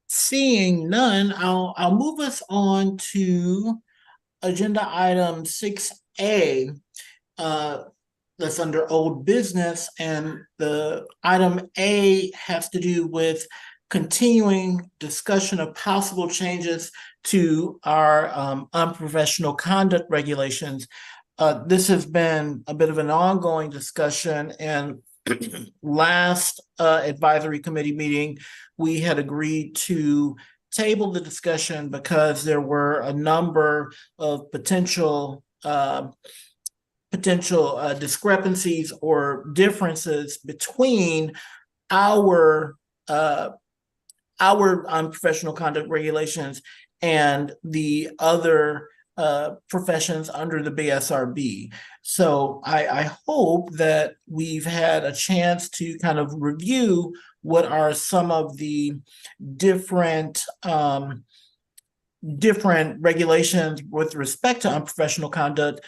Seeing none, I'll move us on to agenda item 6A. That's under old business, and the item A has to do with continuing discussion of possible changes to our unprofessional conduct regulations. This has been a bit of an ongoing discussion, and last advisory committee meeting, we had agreed to table the discussion because there were a number of potential discrepancies or differences between our unprofessional conduct regulations and the other professions under the BSRB. So I hope that we've had a chance to kind of review what are some of the different different regulations with respect to unprofessional conduct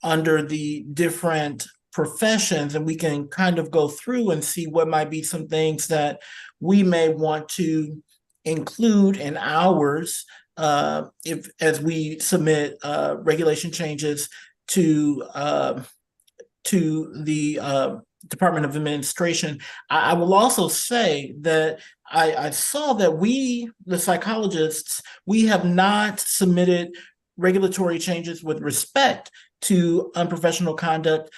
under the different professions, and we can kind of go through and see what might be some things that we may want to include in ours if as we submit regulation changes to the Department of Administration. I will also say that I saw that we, the psychologists, we have not submitted regulatory changes with respect to unprofessional conduct.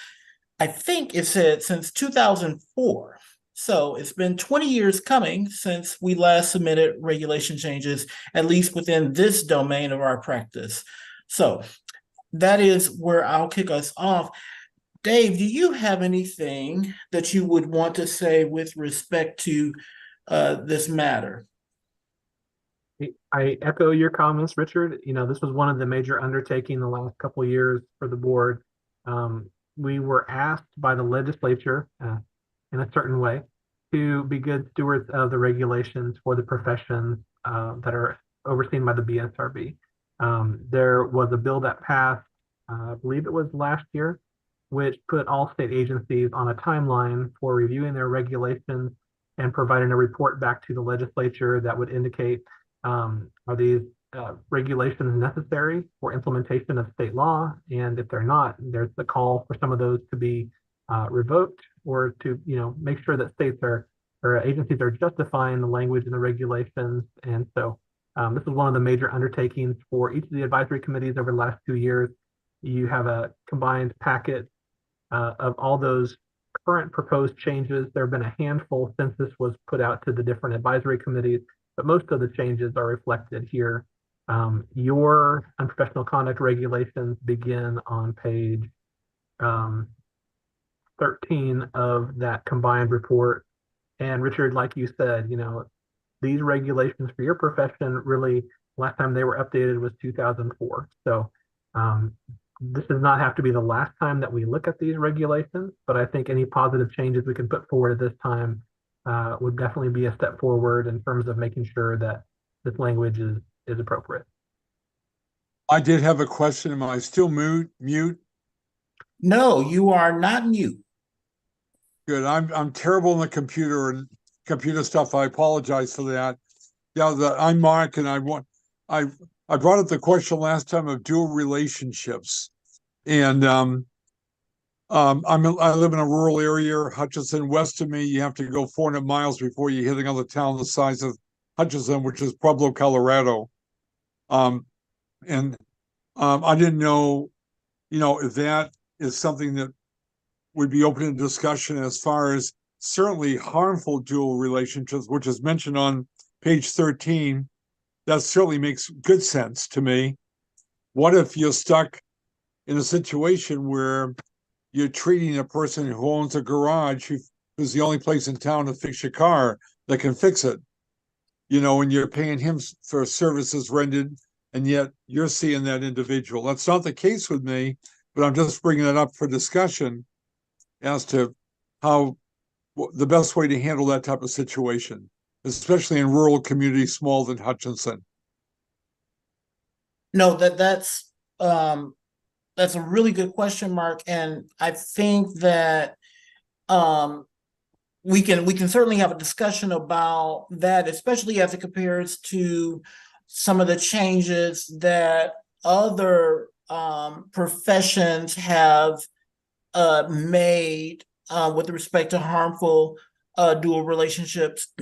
I think it said since 2004. So it's been 20 years coming since we last submitted regulation changes, at least within this domain of our practice. So that is where I'll kick us off. Dave, do you have anything that you would want to say with respect to this matter? I echo your comments, Richard. You know, this was one of the major undertakings the last couple of years for the board. We were asked by the legislature in a certain way to be good stewards of the regulations for the professions that are overseen by the BSRB. There was a bill that passed, I believe it was last year, which put all state agencies on a timeline for reviewing their regulations and providing a report back to the legislature that would indicate are these regulations necessary for implementation of state law, and if they're not, there's the call for some of those to be revoked, or to make sure that states or agencies are justifying the language in the regulations. And so this is one of the major undertakings for each of the advisory committees over the last 2 years. You have a combined packet of all those current proposed changes. There have been a handful since this was put out to the different advisory committees, but most of the changes are reflected here. Your unprofessional conduct regulations begin on page 13 of that combined report. And Richard, like you said, these regulations for your profession, really, last time they were updated was 2004. So this does not have to be the last time that we look at these regulations, but I think any positive changes we can put forward at this time would definitely be a step forward in terms of making sure that this language is appropriate. I did have a question. Am I still mute? No, you are not mute. Good. I'm terrible in the computer and computer stuff. I apologize for that. Yeah, I'm Mark, and I brought up the question last time of dual relationships, and I live in a rural area, Hutchinson. West of me, you have to go 400 miles before you hit another town the size of Hutchinson, which is Pueblo, Colorado. And I didn't know, if that is something that would be open to discussion as far as certainly harmful dual relationships, which is mentioned on page 13. That certainly makes good sense to me. What if you're stuck in a situation where you're treating a person who owns a garage, who's the only place in town to fix your car that can fix it, and you're paying him for services rendered, and yet you're seeing that individual. That's not the case with me, but I'm just bringing it up for discussion as to how the best way to handle that type of situation, especially in rural communities smaller than Hutchinson. No, that's a really good question, Mark, and I think that we can certainly have a discussion about that, especially as it compares to some of the changes that other professions have made with respect to harmful dual relationships.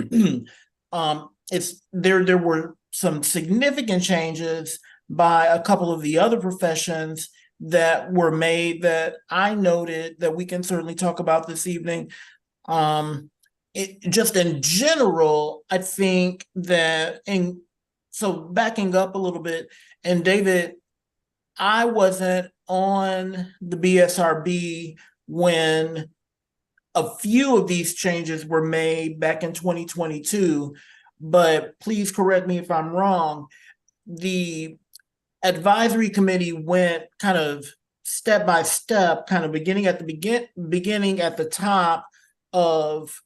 There were some significant changes by a couple of the other professions that were made that I noted that we can certainly talk about this evening. Just in general, I think that, so backing up a little bit, and David, I wasn't on the BSRB when a few of these changes were made back in 2022, but please correct me if I'm wrong. The advisory committee went kind of step by step, kind of beginning at the top of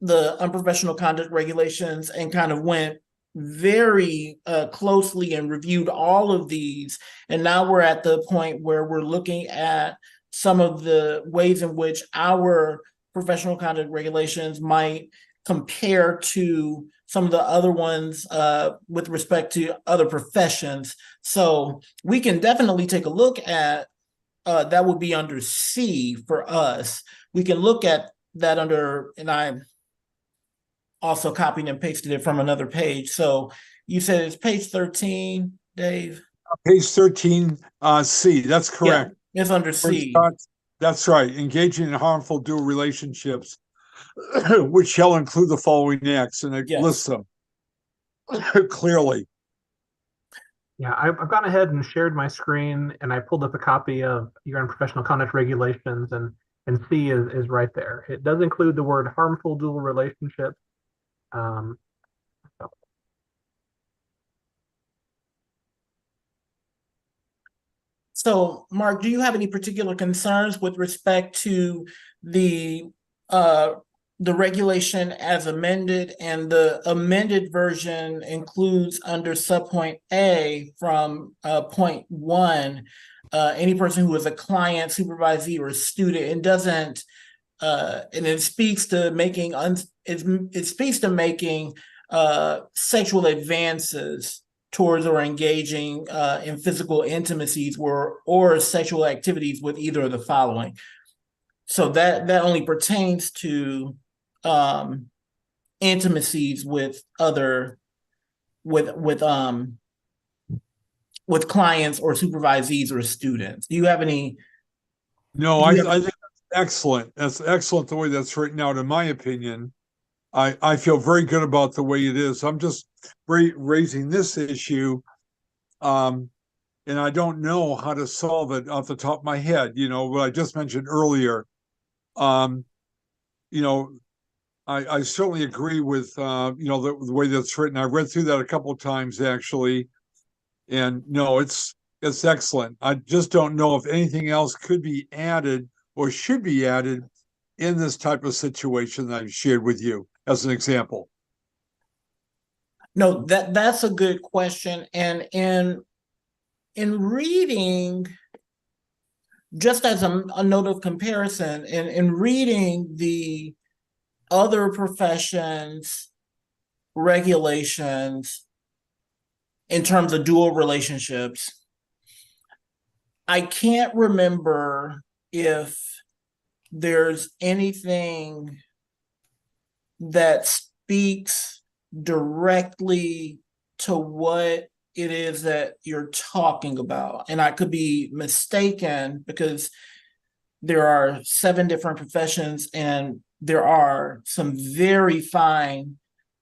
the unprofessional conduct regulations, and kind of went very closely and reviewed all of these. And now we're at the point where we're looking at some of the ways in which our professional conduct regulations might compare to some of the other ones with respect to other professions. So we can definitely take a look at that would be under C for us. We can look at that under, and I also copied and pasted it from another page. So you said it's page 13, Dave? Page 13, C, that's correct. Yeah, it's under C. That's right. Engaging in harmful dual relationships, which shall include the following acts, and it lists them clearly. Yeah, I've gone ahead and shared my screen, and I pulled up a copy of your unprofessional conduct regulations, and C is right there. It does include the word harmful dual relationships. So, Mark, do you have any particular concerns with respect to the regulation as amended? And the amended version includes under subpoint A from point 1, any person who is a client, supervisee, or student. It doesn't, and it speaks to making it speaks to making sexual advances towards or engaging in physical intimacies or sexual activities with either of the following. So that only pertains to intimacies with other with clients or supervisees or students. Do you have any? No, I think that's excellent. That's excellent the way that's written out, in my opinion. I feel very good about the way it is. I'm just raising this issue, and I don't know how to solve it off the top of my head. You know, what I just mentioned earlier. You know, I certainly agree with you know, the way that's written. I read through that a couple of times actually, and no, it's excellent. I just don't know if anything else could be added or should be added in this type of situation that I've shared with you as an example. No, that's a good question. And in reading, just as a note of comparison, in reading the other professions regulations in terms of dual relationships, I can't remember if there's anything that speaks directly to what it is that you're talking about. And I could be mistaken because there are 7 different professions and there are some very fine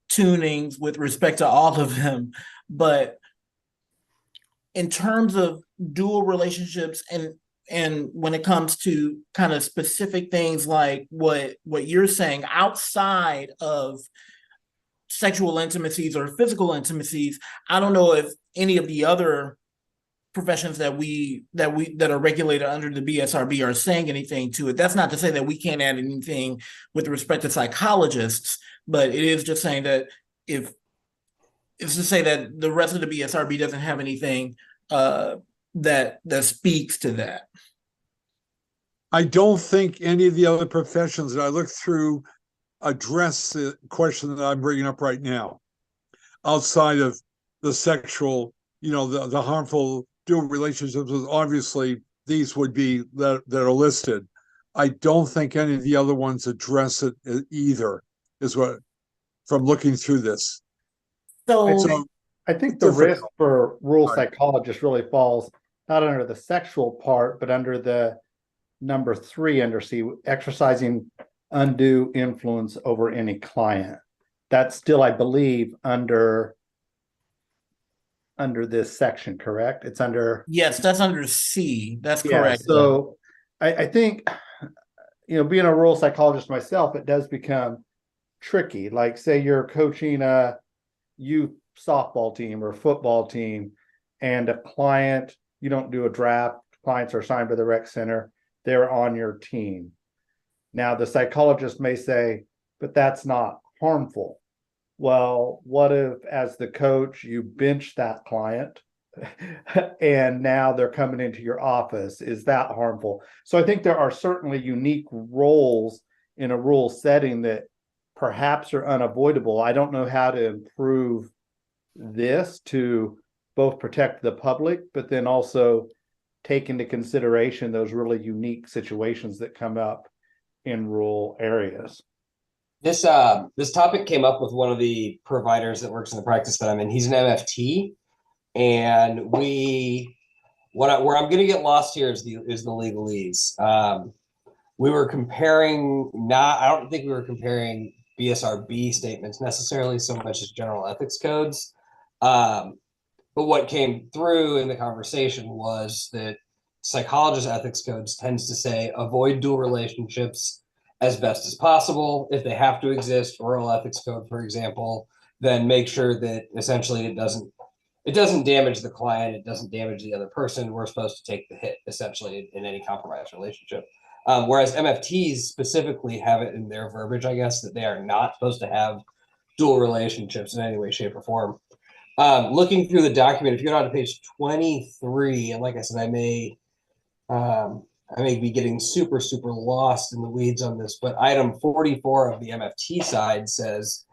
tunings with respect to all of them. But in terms of dual relationships and when it comes to kind of specific things like what you're saying outside of sexual intimacies or physical intimacies, I don't know if any of the other professions that are regulated under the BSRB are saying anything to it. That's not to say that we can't add anything with respect to psychologists, but it is just saying that if it's to say that the rest of the BSRB doesn't have anything that speaks to that. I don't think any of the other professions that I looked through address the question that I'm bringing up right now, outside of the sexual, you know, the harmful dual relationships. Obviously, these would be that are listed. I don't think any of the other ones address it either, is what, from looking through this. So I think the risk for rural psychologists really falls not under the sexual part, but under the number 3 under C, exercising undue influence over any client. That's still, I believe, under this section, correct? It's under. Yes, that's under C. That's correct. So I think, you know, being a rural psychologist myself, it does become tricky. Like, say you're coaching a youth softball team or football team, and a client, you don't do a draft, clients are assigned to the rec center, they're on your team. Now, the psychologist may say, but that's not harmful. well, what if as the coach, you bench that client and now they're coming into your office? Is that harmful? So I think there are certainly unique roles in a rural setting that perhaps are unavoidable. I don't know how to improve this to both protect the public, but then also take into consideration those really unique situations that come up in rural areas. This topic came up with one of the providers that works in the practice that I'm in. He's an MFT, and where I'm going to get lost here is the legalese. We were comparing, I don't think we were comparing BSRB statements necessarily so much as general ethics codes. But what came through in the conversation was that psychologist ethics codes tends to say avoid dual relationships as best as possible. If they have to exist, oral ethics code, for example, then make sure that essentially it doesn't damage the client, it doesn't damage the other person. We're supposed to take the hit essentially in any compromised relationship. Whereas MFTs specifically have it in their verbiage, I guess, that they are not supposed to have dual relationships in any way, shape, or form. Looking through the document, if you go down to page 23, and like I said, I may be getting super lost in the weeds on this, but item 44 of the MFT side says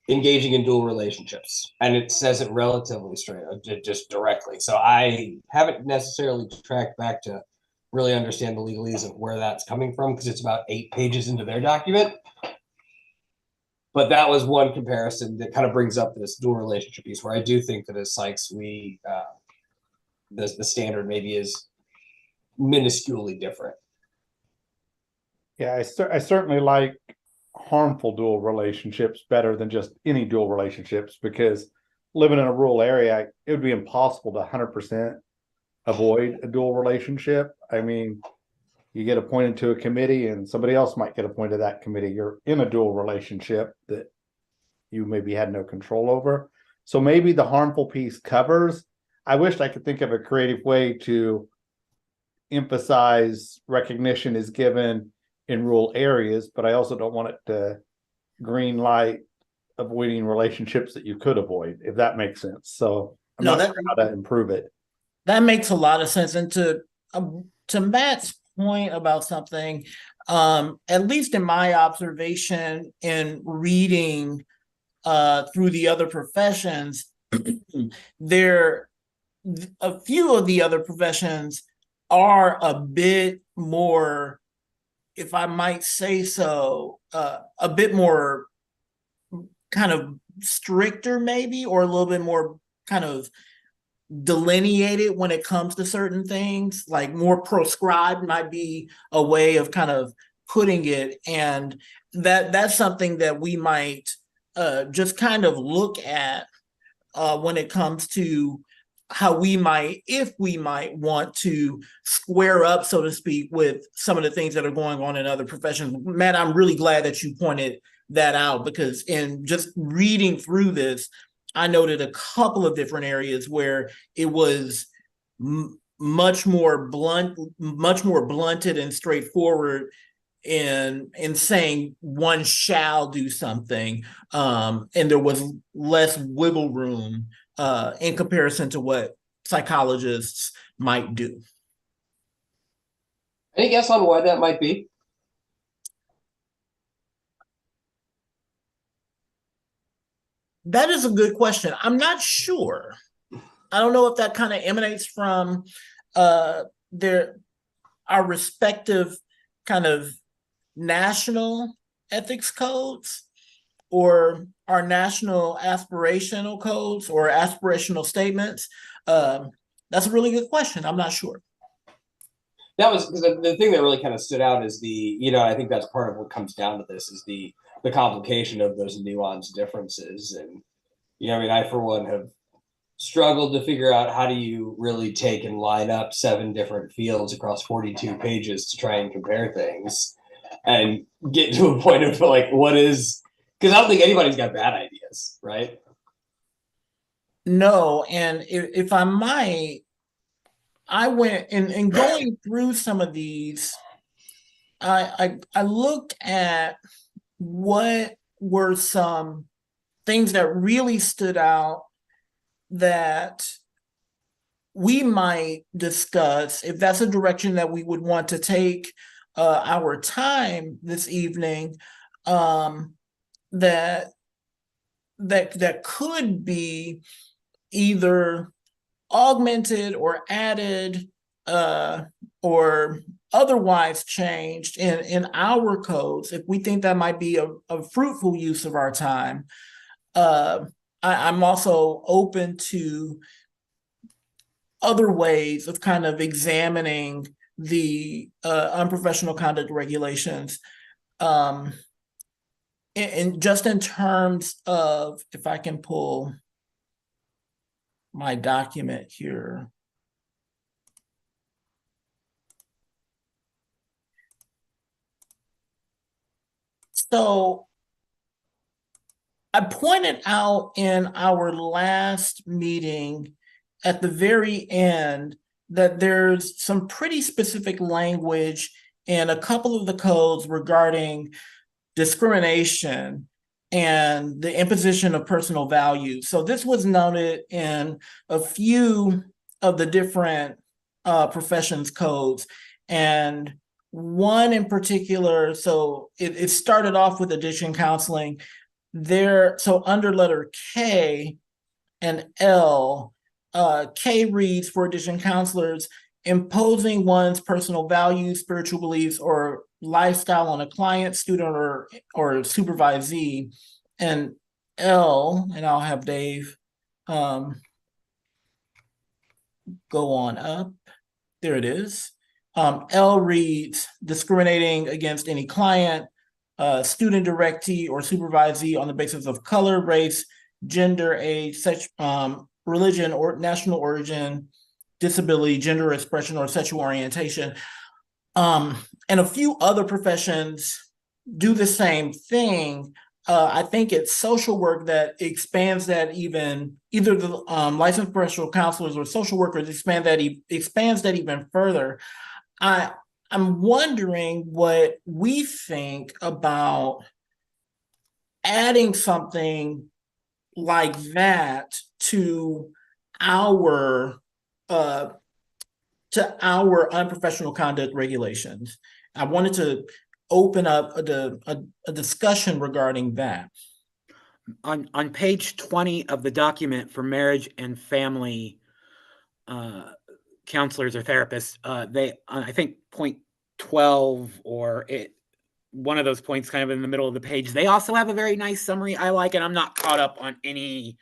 engaging in dual relationships, and it says it relatively straight, just directly. So I haven't necessarily tracked back to really understand the legalese of where that's coming from, because it's about 8 pages into their document. But that was one comparison that kind of brings up this dual relationship piece, where I do think that as psychs, the standard maybe is minusculely different. Yeah, I certainly like harmful dual relationships better than just any dual relationships, because living in a rural area, it would be impossible to 100% avoid a dual relationship. I mean, you get appointed to a committee and somebody else might get appointed to that committee. You're in a dual relationship that you maybe had no control over. So maybe the harmful piece covers. I wish I could think of a creative way to emphasize recognition is given in rural areas, but I also don't want it to green light avoiding relationships that you could avoid, if that makes sense. So I'm not sure how to improve it. That makes a lot of sense. And to Matt's point about something, at least in my observation in reading through the other professions, a few of the other professions are a bit more, if I might say so, a bit more kind of stricter maybe, or a little bit more kind of delineated when it comes to certain things. Like more proscribed might be a way of kind of putting it, and that's something that we might just kind of look at when it comes to how we might, if we might want to square up, so to speak, with some of the things that are going on in other professions. Matt, I'm really glad that you pointed that out, because in just reading through this, I noted a couple of different areas where it was much more blunted and straightforward in saying one shall do something, and there was less wiggle room in comparison to what psychologists might do. Any guess on why that might be? That is a good question. I'm not sure. I don't know if that kind of emanates from our respective kind of national ethics codes, or our national aspirational codes or aspirational statements. That's a really good question. I'm not sure. That was the thing that really kind of stood out is I think that's part of what comes down to this is the complication of those nuanced differences. And, I, for one, have struggled to figure out how do you really take and line up 7 different fields across 42 pages to try and compare things and get to a point of like, what is, because I don't think anybody's got bad ideas, right? No, and if I might, I went in going through some of these, I looked at what were some things that really stood out that we might discuss, if that's a direction that we would want to take our time this evening, that could be either augmented or added or otherwise changed in our codes, if we think that might be a fruitful use of our time. I'm also open to other ways of kind of examining the unprofessional conduct regulations. And just in terms of, if I can pull my document here. So I pointed out in our last meeting at the very end that there's some pretty specific language in a couple of the codes regarding discrimination and the imposition of personal values. So this was noted in a few of the different professions codes, and one in particular, so it started off with addiction counseling there. So under letter K and L, K reads for addiction counselors, imposing one's personal values, spiritual beliefs, or lifestyle on a client, student, or supervisee. And L, and I'll have Dave go on up. There it is. L reads discriminating against any client, student, directee, or supervisee on the basis of color, race, gender, age, sex, religion, or national origin, disability, gender expression, or sexual orientation. And a few other professions do the same thing. I think it's social work that expands that even, either the licensed professional counselors or social workers expands that even further. I'm wondering what we think about adding something like that to our unprofessional conduct regulations. I wanted to open up a discussion regarding that. On page 20 of the document for marriage and family counselors or therapists, they, I think point 12 or one of those points kind of in the middle of the page, they also have a very nice summary I like, and I'm not caught up on any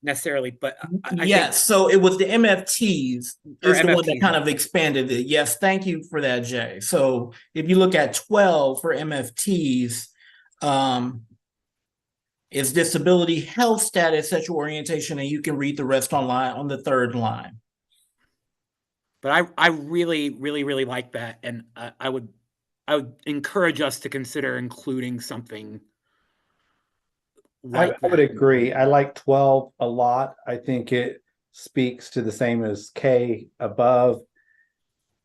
necessarily, but yes, so it was the MFTs is the one that MFTs, kind of expanded it. Yes, thank you for that, Jay. So if you look at 12 for MFTs, it's disability, health status, sexual orientation, and you can read the rest online on the third line. But I really, really, really like that, and I would encourage us to consider including something like I would agree. I like 12 a lot. I think it speaks to the same as K above.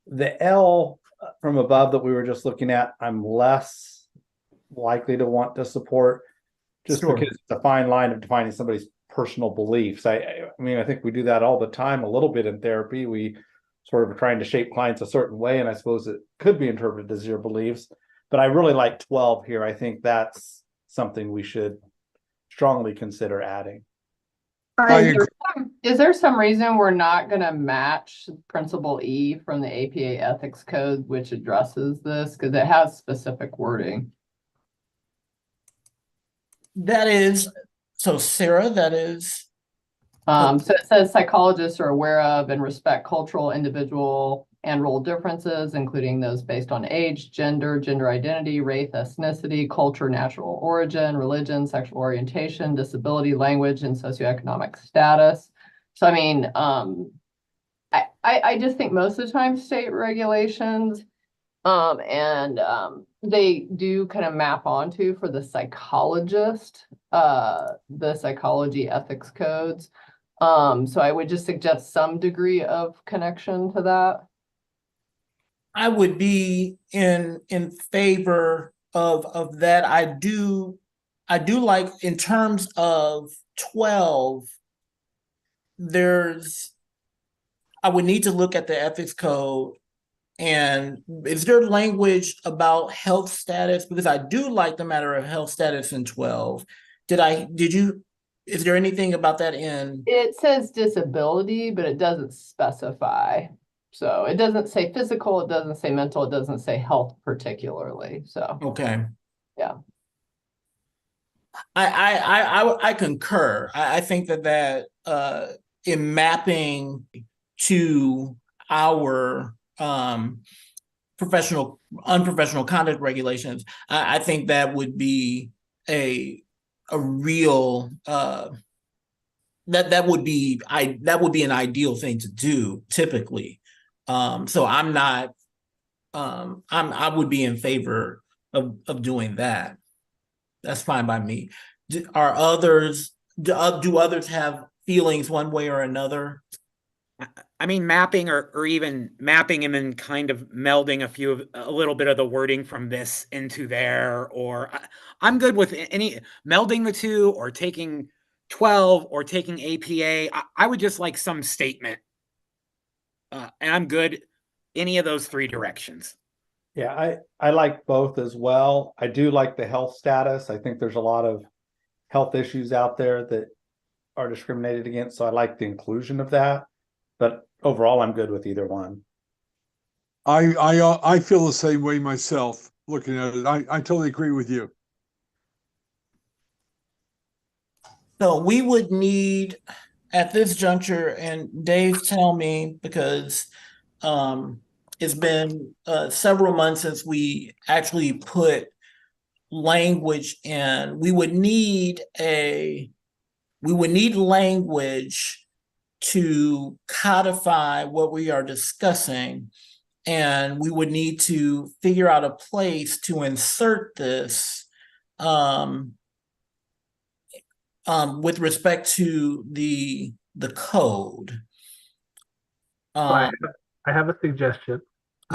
The L from above that we were just looking at, I'm less likely to want to support, just Sure. because it's a fine line of defining somebody's personal beliefs. I mean, I think we do that all the time, a little bit in therapy. We sort of are trying to shape clients a certain way, and I suppose it could be interpreted as your beliefs. But I really like 12 here. I think that's something we should strongly consider adding. Is there some reason we're not going to match Principle E from the APA Ethics Code, which addresses this? Because it has specific wording. That is, so Sarah, that is. So it says psychologists are aware of and respect cultural, individual, and role differences, including those based on age, gender identity, race, ethnicity, culture, natural origin, religion, sexual orientation, disability, language, and socioeconomic status. So, I mean, I just think most of the time state regulations they do kind of map onto for the psychologist, the psychology ethics codes. So I would just suggest some degree of connection to that. I would be in favor of that. I do I do like in terms of 12, I would need to look at the ethics code. And is there language about health status? Because I do like the matter of health status in 12. Is there anything about that in? It says disability, but it doesn't specify. So it doesn't say physical, it doesn't say mental, it doesn't say health particularly, so. Okay. Yeah. I concur. I think that in mapping to our unprofessional conduct regulations, I think that would be a real that would be an ideal thing to do typically. So I'm not I would be in favor of doing that. That's fine by me. Do others have feelings one way or another? I mean, mapping or even mapping and then kind of melding a little bit of the wording from this into there, or I'm good with any melding the two or taking 12 or taking APA. I would just like some statement. And I'm good any of those three directions. Yeah, I like both as well. I do like the health status. I think there's a lot of health issues out there that are discriminated against, so I like the inclusion of that. But overall, I'm good with either one. I feel the same way myself looking at it. I totally agree with you. So we would need at this juncture, and Dave, tell me, because it's been several months since we actually put language in. We would need language to codify what we are discussing, and we would need to figure out a place to insert this with respect to the code. So I have a suggestion.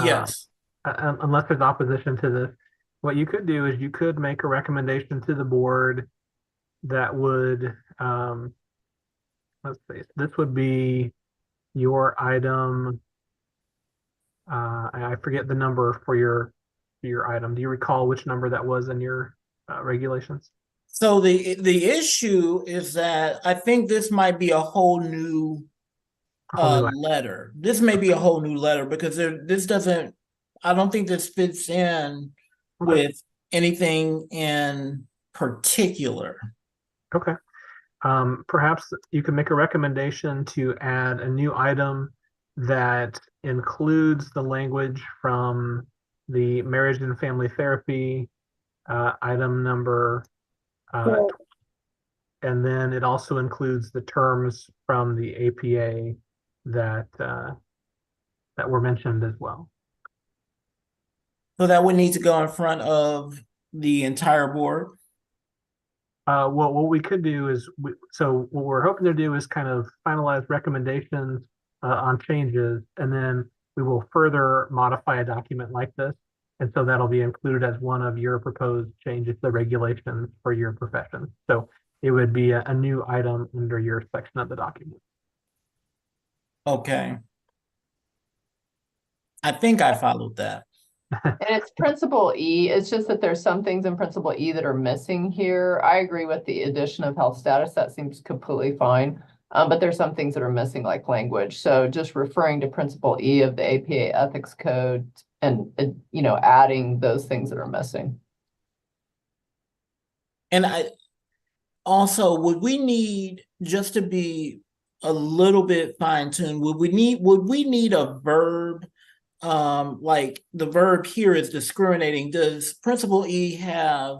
Yes. Unless there's opposition to this, what you could do is you could make a recommendation to the board that would, let's see, this would be your item. I forget the number for your item. Do you recall which number that was in your regulations? So the issue is that I think this might be a whole new letter. This may be a whole new letter because I don't think this fits in with anything in particular. Okay. Perhaps you can make a recommendation to add a new item that includes the language from the marriage and family therapy item number, and then it also includes the terms from the APA that were mentioned as well. So that would need to go in front of the entire board. Well, what we could do is, so what we're hoping to do is kind of finalize recommendations on changes, and then we will further modify a document like this. And so that'll be included as one of your proposed changes to the regulations for your profession. So it would be a new item under your section of the document. Okay. I think I followed that. And it's principle E. It's just that there's some things in principle E that are missing here. I agree with the addition of health status. That seems completely fine. But there's some things that are missing, like language. So just referring to principle E of the APA ethics code and, adding those things that are missing. And would we need, just to be a little bit fine-tuned, would we need a verb? Like the verb here is discriminating. Does principle E have,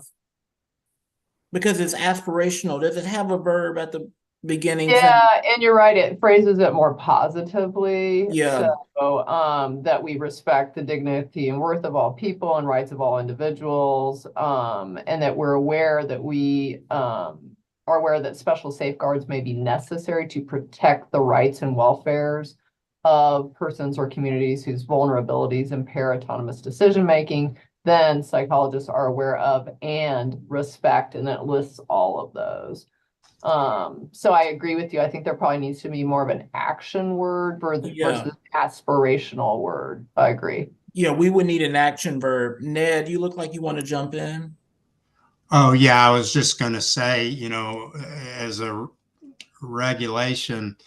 because it's aspirational, does it have a verb at the beginning? Yeah, and you're right, it phrases it more positively. Yeah. So that we respect the dignity and worth of all people and rights of all individuals, and that we're aware that we are aware that special safeguards may be necessary to protect the rights and welfares of persons or communities whose vulnerabilities impair autonomous decision-making, then psychologists are aware of and respect, and it lists all of those. So I agree with you. I think there probably needs to be more of an action word versus aspirational word. I agree. Yeah, we would need an action verb. Ned, you look like you want to jump in. Oh, yeah, I was just going to say, you know, as a regulation,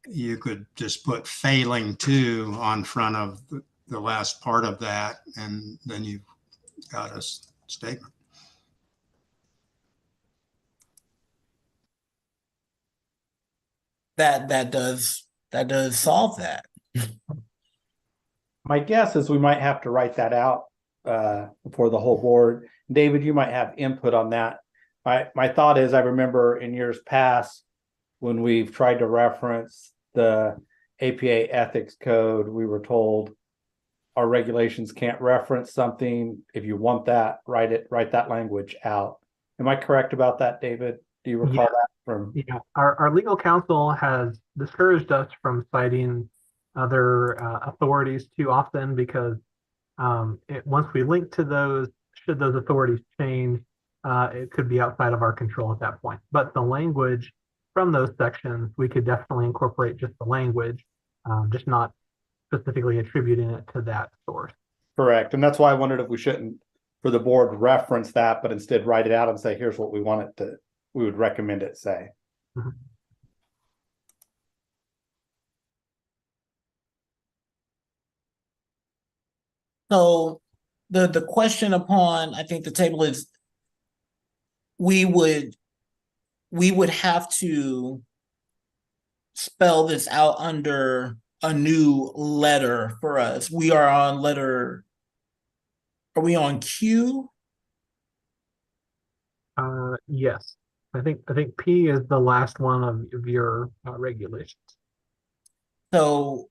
you could just put failing to on front of the last part of that, and then you've got a statement. That does solve that. My guess is we might have to write that out for the whole board. David, you might have input on that. My thought is, I remember in years past when we've tried to reference the APA ethics code, we were told our regulations can't reference something. If you want that, write that language out. Am I correct about that, David? Do you recall that from? Yeah, our legal counsel has discouraged us from citing other authorities too often because once we link to those, should those authorities change, it could be outside of our control at that point. But the language from those sections, we could definitely incorporate just the language, just not specifically attributing it to that source. Correct. And that's why I wondered if we shouldn't, for the board, reference that, but instead write it out and say, here's what we want it to, we would recommend it say. Mhm. So the question upon, I think, the table is we would have to spell this out under a new letter for us. We are on letter, are we on Q? Yes, I think P is the last one of your regulations. So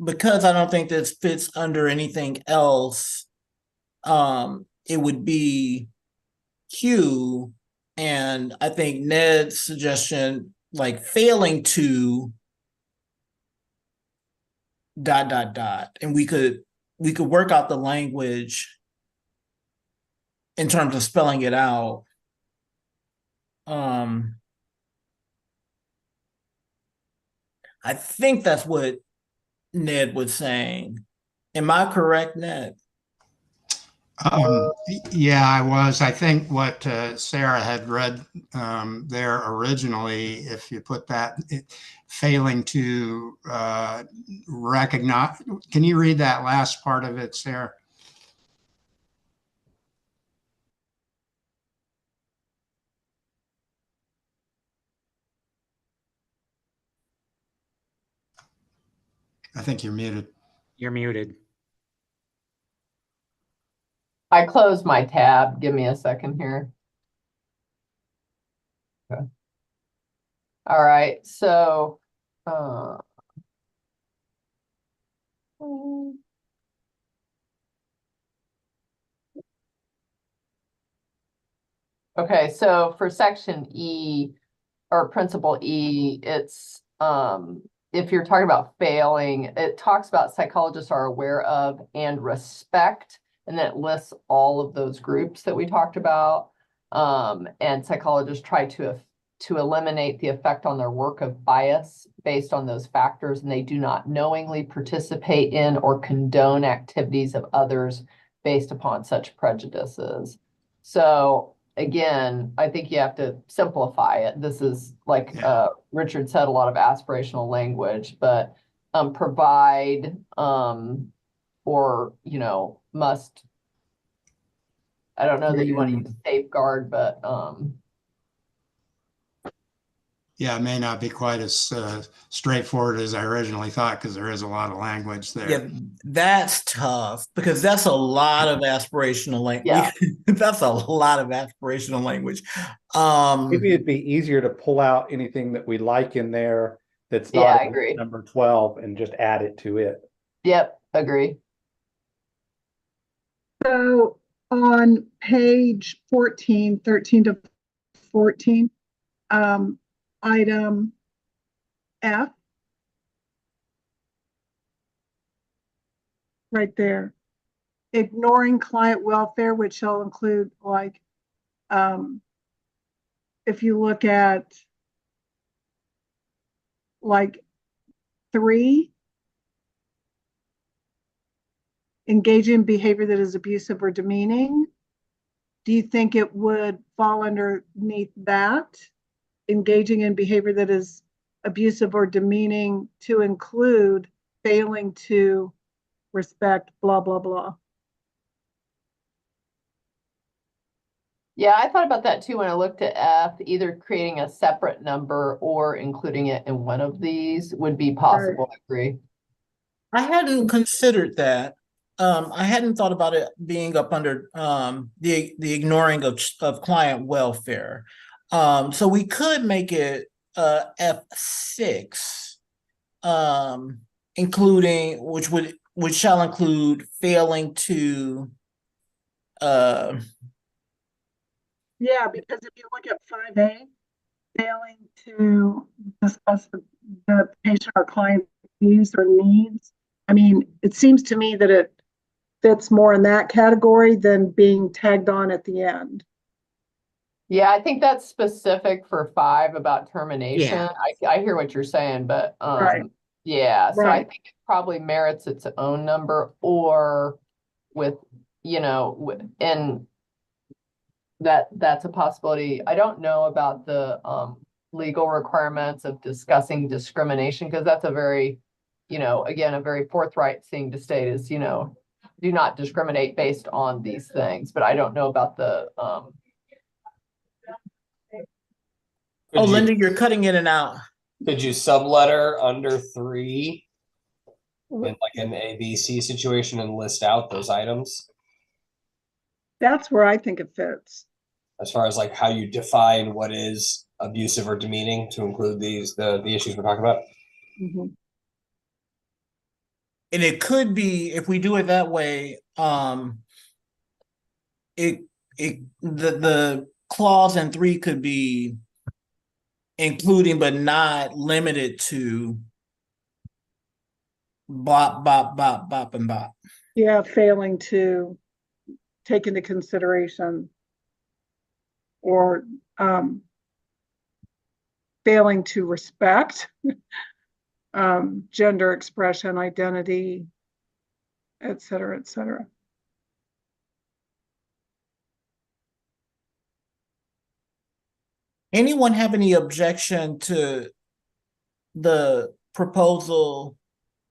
because I don't think this fits under anything else, it would be Q. And I think Ned's suggestion, like failing to ... And we could work out the language in terms of spelling it out. I think that's what Ned was saying. Am I correct, Ned? Yeah, I was. I think what Sarah had read there originally, if you put that, failing to recognize, can you read that last part of it, Sarah? I think you're muted. You're muted. I closed my tab. Give me a second here. Okay. All right, so okay, so for section E or principle E, it's if you're talking about failing, it talks about psychologists are aware of and respect, and then it lists all of those groups that we talked about. And psychologists try to eliminate the effect on their work of bias based on those factors, and they do not knowingly participate in or condone activities of others based upon such prejudices. So again, I think you have to simplify it. This is like Richard said, a lot of aspirational language, but provide or, you know, must. I don't know that you want to use safeguard, but yeah, it may not be quite as straightforward as I originally thought because there is a lot of language there. Yeah, that's tough because that's a lot of aspirational language. Yeah. That's a lot of aspirational language. Maybe it'd be easier to pull out anything that we like in there that's yeah, not I agree. number 12 and just add it to it. Yep, agree. So on page 14, 13 to 14, item F, right there. ignoring client welfare, which shall include like, if you look at like 3, engage in behavior that is abusive or demeaning. Do you think it would fall underneath that? Engaging in behavior that is abusive or demeaning to include failing to respect, blah, blah, blah. Yeah, I thought about that too when I looked at F, either creating a separate number or including it in one of these would be possible. I agree. I hadn't considered that. I hadn't thought about it being up under the ignoring of client welfare. So we could make it F6, including which shall include failing to Yeah, because if you look at 5A, failing to discuss the patient or client views or needs, I mean, it seems to me that it fits more in that category than being tagged on at the end. Yeah, I think that's specific for 5 about termination. Yeah. I hear what you're saying, but Right. yeah, so I Right. think it probably merits its own number or with, and that's a possibility. I don't know about the legal requirements of discussing discrimination, because that's a very, again, a very forthright thing to state is, do not discriminate based on these things, but I don't know about the Oh, Linda, you're cutting in and out. Could you subletter under 3 in like an ABC situation and list out those items That's where I think it fits. as far as like how you define what is abusive or demeaning to include the issues we're talking about? Mhm. And it could be, if we do it that way, the clause in 3 could be including but not limited to bop, bop, bop, bop, and bop. Yeah, failing to take into consideration or failing to respect gender expression, identity, et cetera, et cetera. Anyone have any objection to the proposal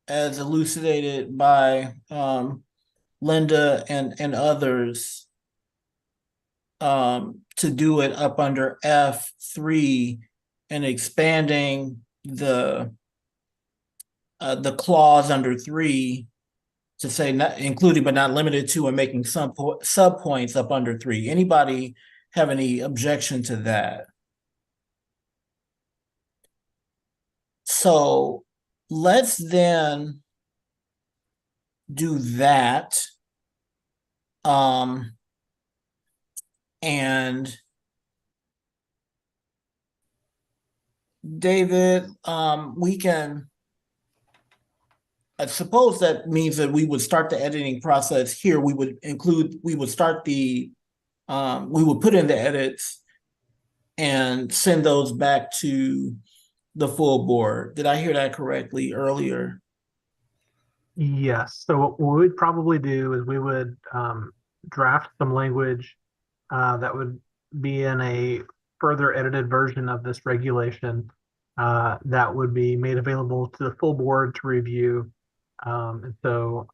as elucidated by Linda and others to do it up under F3 and expanding the clause under 3 to say not including but not limited to, and making some sub points up under 3? Anybody have any objection to that? So let's then do that. And David, I suppose that means that we would start the editing process here. We would put in the edits and send those back to the full board. Did I hear that correctly earlier? Yes. So what we would probably do is we would draft some language that would be in a further edited version of this regulation that would be made available to the full board to review. And so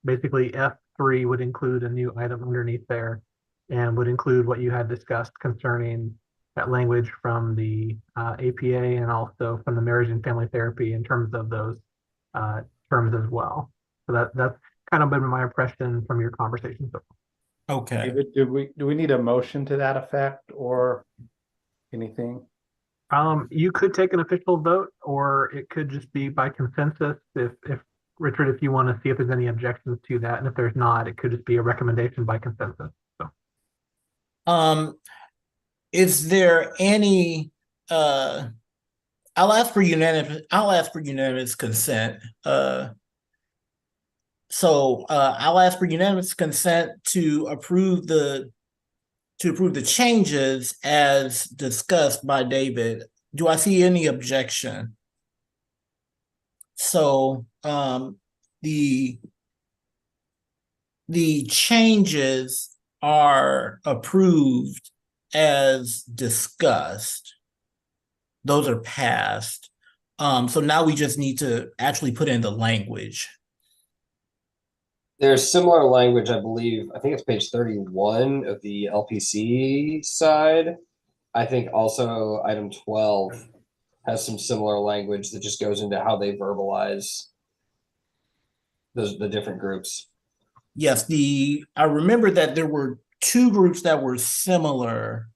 basically F3 would include a new item underneath there and would include what you had discussed concerning that language from the APA and also from the marriage and family therapy in terms of those terms as well. So that's kind of been my impression from your conversation so far. Okay. David, do we need a motion to that effect or anything? You could take an official vote, or it could just be by consensus. If Richard, if you want to see if there's any objections to that, and if there's not, it could just be a recommendation by consensus. So, is there any? I'll ask for unanimous consent. So I'll ask for unanimous consent to approve the changes as discussed by David. Do I see any objection? So the changes are approved as discussed. Those are passed. So now we just need to actually put in the language. There's similar language, I believe. I think it's page 31 of the LPC side. I think also item 12 has some similar language that just goes into how they verbalize the different groups. Yes, I remember that there were two groups that were similar,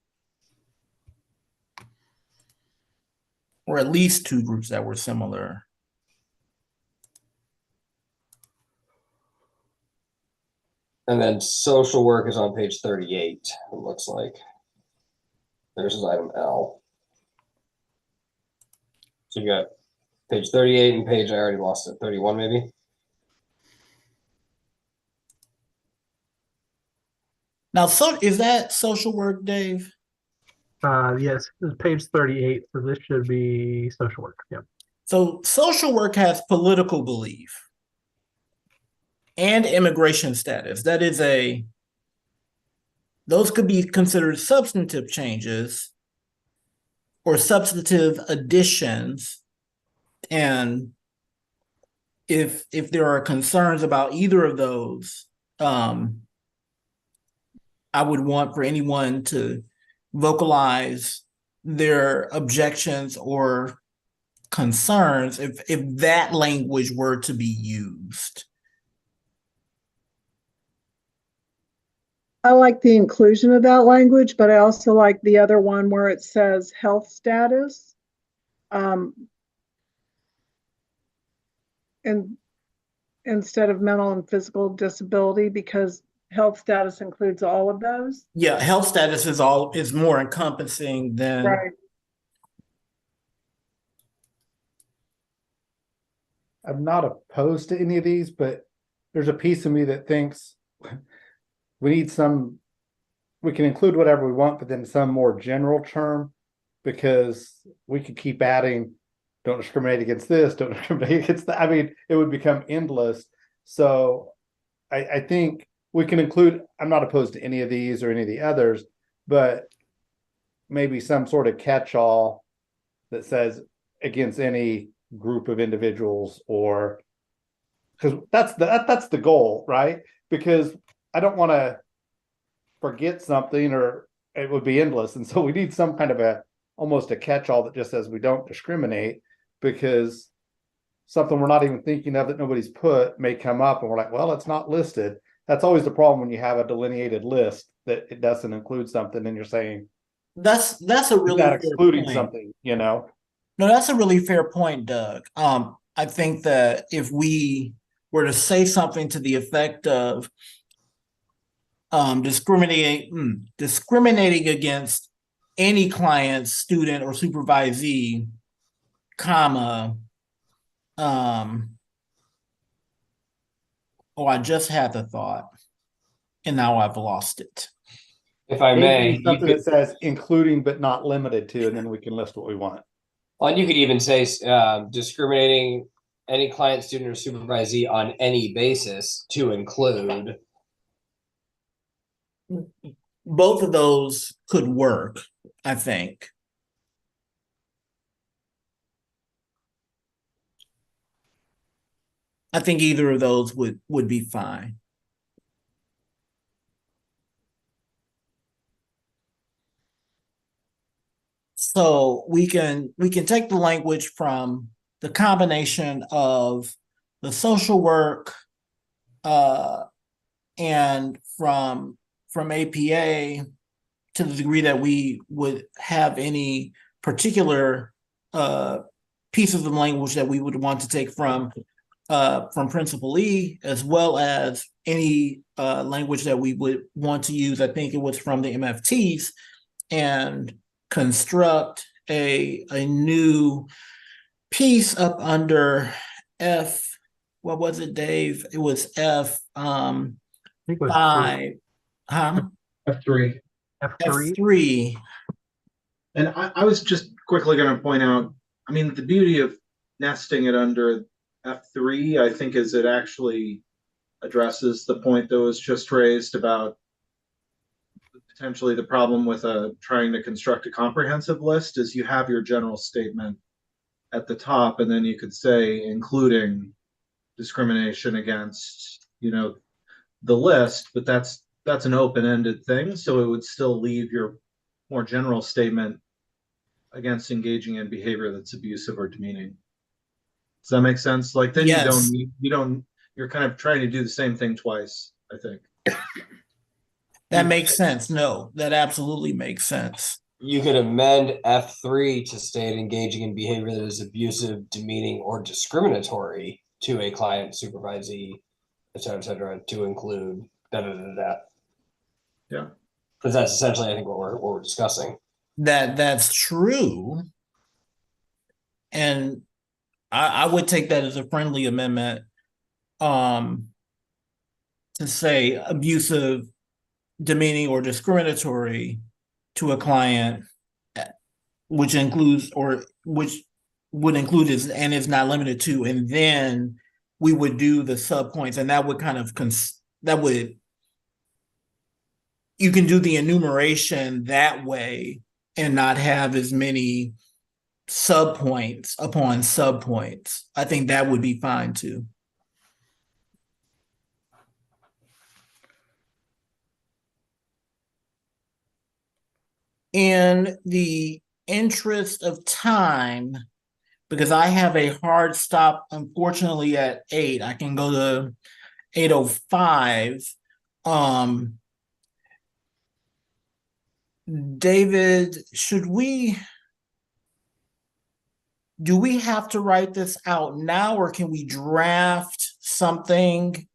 or at least two groups that were similar. And then social work is on page 38, it looks like. There's his item L. So you got page 38 and page, I already lost it, 31 maybe? Now, so is that social work, Dave? Yes, this is page 38, so this should be social work. Yep. So social work has political belief and immigration status. That is those could be considered substantive changes or substantive additions. And if there are concerns about either of those, I would want for anyone to vocalize their objections or concerns if that language were to be used. I like the inclusion of that language, but I also like the other one where it says health status. And instead of mental and physical disability, because health status includes all of those. Yeah, health status is more encompassing than Right. I'm not opposed to any of these, but there's a piece of me that thinks we can include whatever we want, but then some more general term, because we could keep adding, don't discriminate against this, don't discriminate against that. I mean, it would become endless. So I think we can include, I'm not opposed to any of these or any of the others, but maybe some sort of catch-all that says against any group of individuals, or because that's the goal, right? Because I don't want to forget something or it would be endless. And so we need some kind of almost a catch-all that just says we don't discriminate, because something we're not even thinking of that nobody's put may come up and we're like, well, it's not listed. That's always the problem when you have a delineated list that it doesn't include something and you're saying that's a really fair excluding point. something, you know? No, that's a really fair point, Doug. I think that if we were to say something to the effect of discriminating against any client, student, or supervisee, comma, I just had the thought and now I've lost it. If I may, Maybe something that says including but not limited to, and then we can list what we want. well, and you could even say discriminating any client, student, or supervisee on any basis to include. Both of those could work, I think. I think either of those would be fine. So we can take the language from the combination of the social work and from APA, to the degree that we would have any particular pieces of language that we would want to take from Principal E, as well as any language that we would want to use. I think it was from the MFTs, and construct a new piece up under F what was it, Dave? It was F I think it was five, huh? F3. F3. F3. And I was just quickly going to point out, I mean, the beauty of nesting it under F3, I think, is it actually addresses the point that was just raised about potentially the problem with trying to construct a comprehensive list is you have your general statement at the top, and then you could say including discrimination against, the list, but that's an open-ended thing, so it would still leave your more general statement against engaging in behavior that's abusive or demeaning. Does that make sense? Like then Yes. you're kind of trying to do the same thing twice, I think. That makes sense. No, that absolutely makes sense. You could amend F3 to state engaging in behavior that is abusive, demeaning, or discriminatory to a client, supervisee, et cetera, to include that. Yeah. Because that's essentially, I think, what we're discussing. That's true. And I would take that as a friendly amendment. To say abusive, demeaning, or discriminatory to a client, which would include is and is not limited to, and then we would do the sub points, and that would kind of you can do the enumeration that way and not have as many sub points upon sub points. I think that would be fine too. In the interest of time, because I have a hard stop, unfortunately, at 8, I can go to 8:05. David, do we have to write this out now, or can we draft something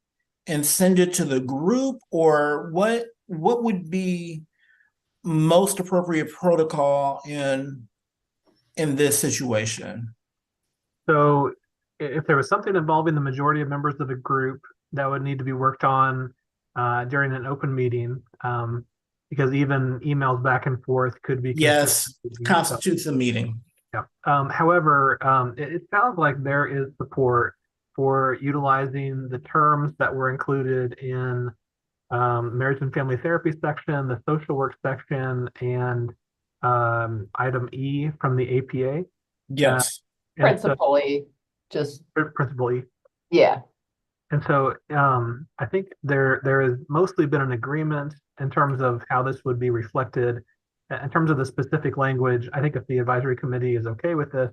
and send it to the group, or what would be most appropriate protocol in this situation? So if there was something involving the majority of members of the group, that would need to be worked on during an open meeting, because even emails back and forth could be Yes, considered. constitutes a meeting. Yeah. However, it sounds like there is support for utilizing the terms that were included in marriage and family therapy section, the social work section, and item E from the APA. Yes. Principally, just Principal E. yeah. And so I think there has mostly been an agreement in terms of how this would be reflected. In terms of the specific language, I think if the advisory committee is okay with this,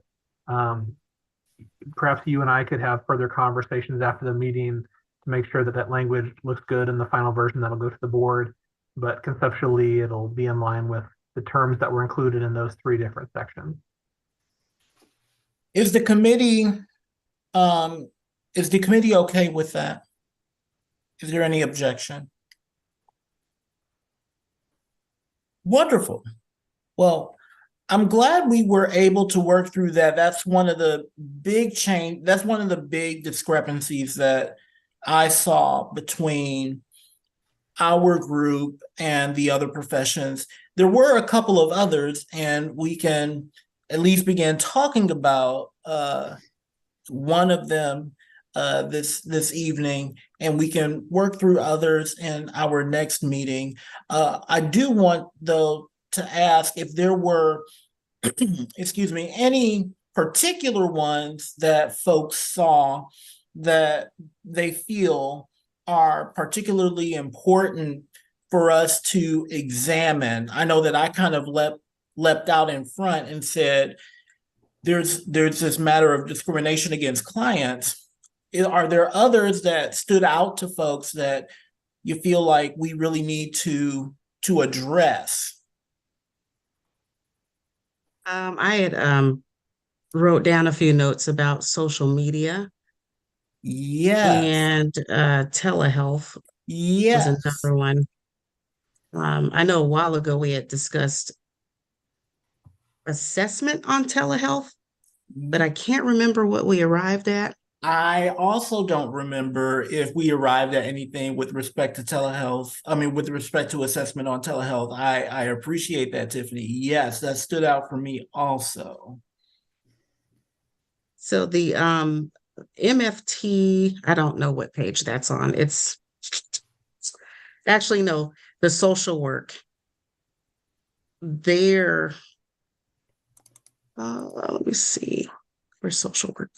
perhaps you and I could have further conversations after the meeting to make sure that that language looks good in the final version that'll go to the board. But conceptually, it'll be in line with the terms that were included in those 3 different sections. Is the committee okay with that? Is there any objection? Wonderful. Well, I'm glad we were able to work through that. That's one of the big discrepancies that I saw between our group and the other professions. There were a couple of others, and we can at least begin talking about one of them this evening, and we can work through others in our next meeting. I do want, though, to ask if there were, excuse me, any particular ones that folks saw that they feel are particularly important for us to examine. I know that I kind of leapt out in front and said, there's this matter of discrimination against clients. Are there others that stood out to folks that you feel like we really need to address? I had wrote down a few notes about social media. Yes. And telehealth Yes. was another one. I know a while ago we had discussed assessment on telehealth, but I can't remember what we arrived at. I also don't remember if we arrived at anything with respect to telehealth. I mean, with respect to assessment on telehealth. I appreciate that, Tiffany. Yes, that stood out for me also. So the MFT, I don't know what page that's on. It's actually no, the social work. There, let me see, where's social work?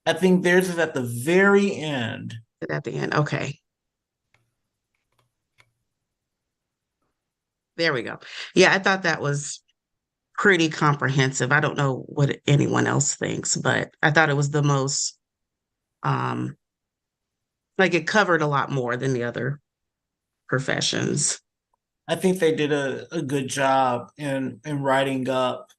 I think theirs is at the very end. At the end, okay. There we go. Yeah, I thought that was pretty comprehensive. I don't know what anyone else thinks, but I thought it was the most, like it covered a lot more than the other professions. I think they did a good job in writing up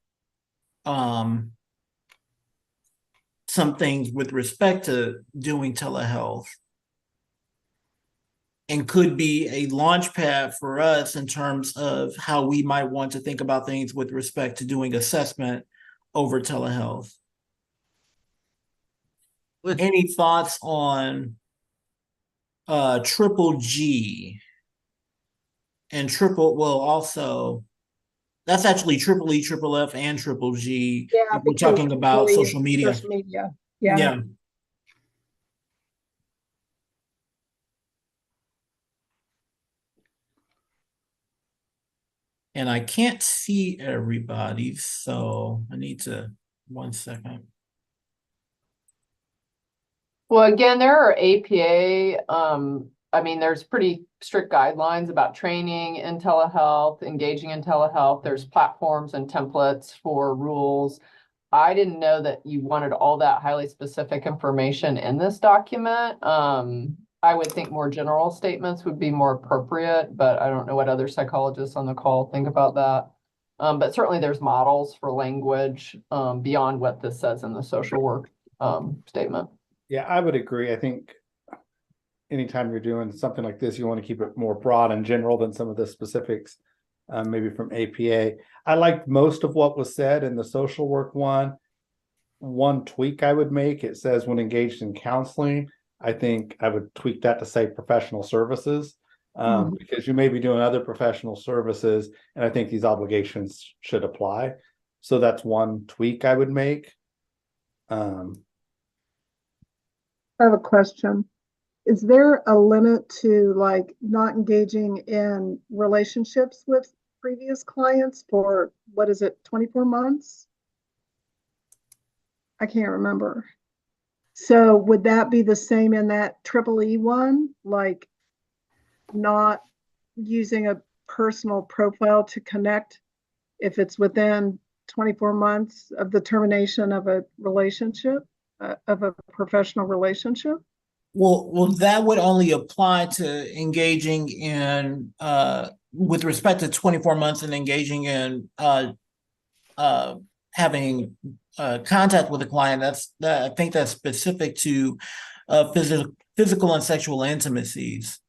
some things with respect to doing telehealth, and could be a launch pad for us in terms of how we might want to think about things with respect to doing assessment over telehealth. Any thoughts on triple G and triple, well, also that's actually triple E, triple F, and triple G. Yeah, If we're because talking about really social media. social media. Yeah. Yeah. And I can't see everybody, so I need to, 1 second. Well, again, there are APA, I mean, there's pretty strict guidelines about training in telehealth, engaging in telehealth. There's platforms and templates for rules. I didn't know that you wanted all that highly specific information in this document. I would think more general statements would be more appropriate, but I don't know what other psychologists on the call think about that. But certainly there's models for language beyond what this says in the social work statement. Yeah, I would agree. I think anytime you're doing something like this, you want to keep it more broad and general than some of the specifics, maybe from APA. I liked most of what was said in the social work one. One tweak I would make, it says when engaged in counseling, I think I would tweak that to say professional services, because you may be doing other professional services, and I think these obligations should apply. So that's one tweak I would make. I have a question. Is there a limit to like not engaging in relationships with previous clients for, what is it, 24 months? I can't remember. So would that be the same in that triple E one? Like not using a personal profile to connect if it's within 24 months of the termination of a relationship, of a professional relationship? Well, that would only apply to engaging in with respect to 24 months and engaging in having contact with a client. I think that's specific to physical and sexual intimacies.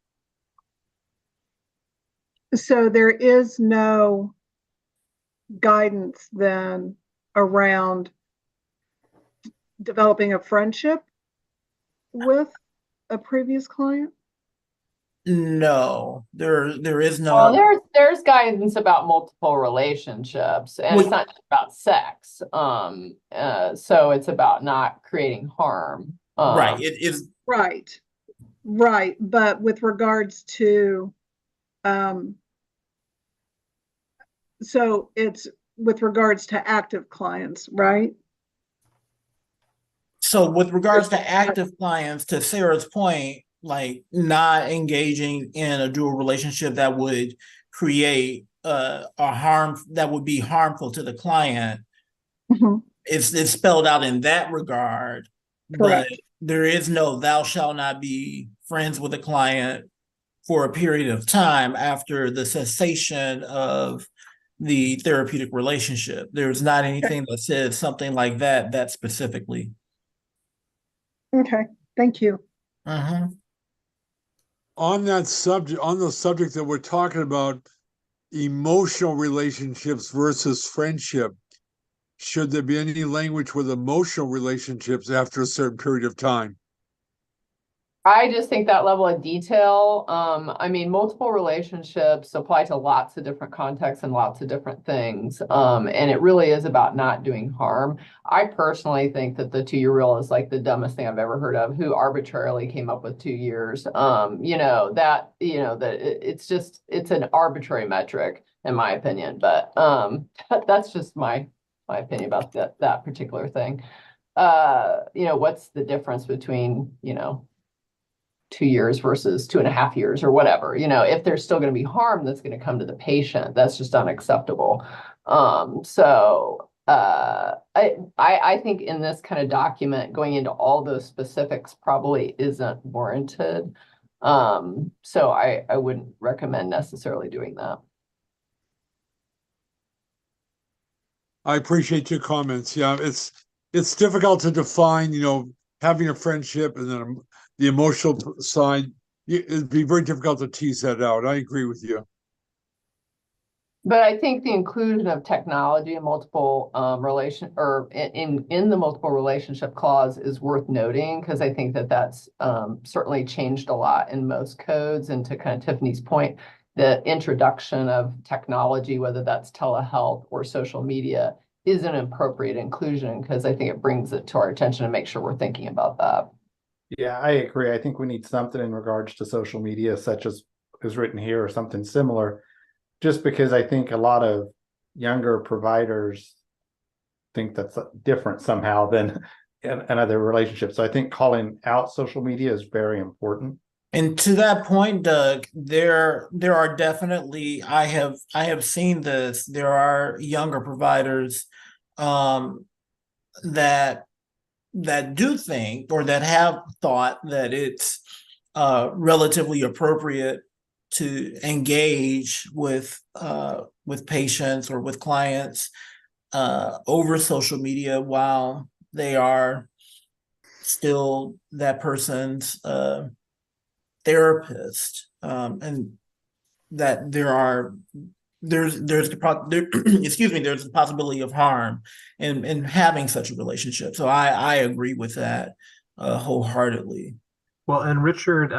So there is no guidance then around developing a friendship with a previous client? No, there is Well, no. there's guidance about multiple relationships, and it's not just about sex. So it's about not creating harm. Right. It is Right. Right. But with regards to, so it's with regards to active clients, right? so with regards to active clients, to Sarah's point, like not engaging in a dual relationship that would create a harm that would be harmful to the client. It's spelled out in that regard. Correct. But there is no thou shalt not be friends with a client for a period of time after the cessation of the therapeutic relationship. There's not anything that says something like that specifically. Okay, thank you. On that subject, on the subject that we're talking about, emotional relationships versus friendship. Should there be any language with emotional relationships after a certain period of time? I just think that level of detail, I mean, multiple relationships apply to lots of different contexts and lots of different things. And it really is about not doing harm. I personally think that the 2-year rule is like the dumbest thing I've ever heard of. Who arbitrarily came up with 2 years? That it's an arbitrary metric in my opinion, but that's just my opinion about that particular thing. What's the difference between, 2 years versus 2.5 years or whatever, if there's still going to be harm that's going to come to the patient, that's just unacceptable. I think in this kind of document, going into all those specifics probably isn't warranted. So I wouldn't recommend necessarily doing that. I appreciate your comments. Yeah, it's difficult to define, having a friendship and then the emotional side. It'd be very difficult to tease that out. I agree with you. But I think the inclusion of technology in multiple in the multiple relationship clause is worth noting, because I think that's certainly changed a lot in most codes. And to kind of Tiffany's point, the introduction of technology, whether that's telehealth or social media, is an appropriate inclusion, because I think it brings it to our attention to make sure we're thinking about that. Yeah, I agree. I think we need something in regards to social media, such as is written here or something similar, just because I think a lot of younger providers think that's different somehow than in other relationships. So I think calling out social media is very important. And to that point, Doug, there are definitely, I have seen this. There are younger providers that do think, or that have thought, that it's relatively appropriate to engage with patients or with clients over social media while they are still that person's therapist, and that there's the possibility of harm in having such a relationship. So I agree with that wholeheartedly. Well, and Richard,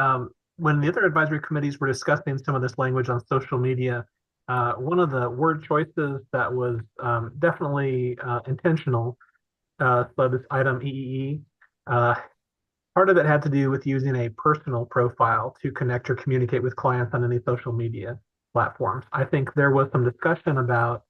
when the other advisory committees were discussing some of this language on social media, one of the word choices that was definitely intentional, so this item EEE, part of it had to do with using a personal profile to connect or communicate with clients on any social media platforms. I think there was some discussion about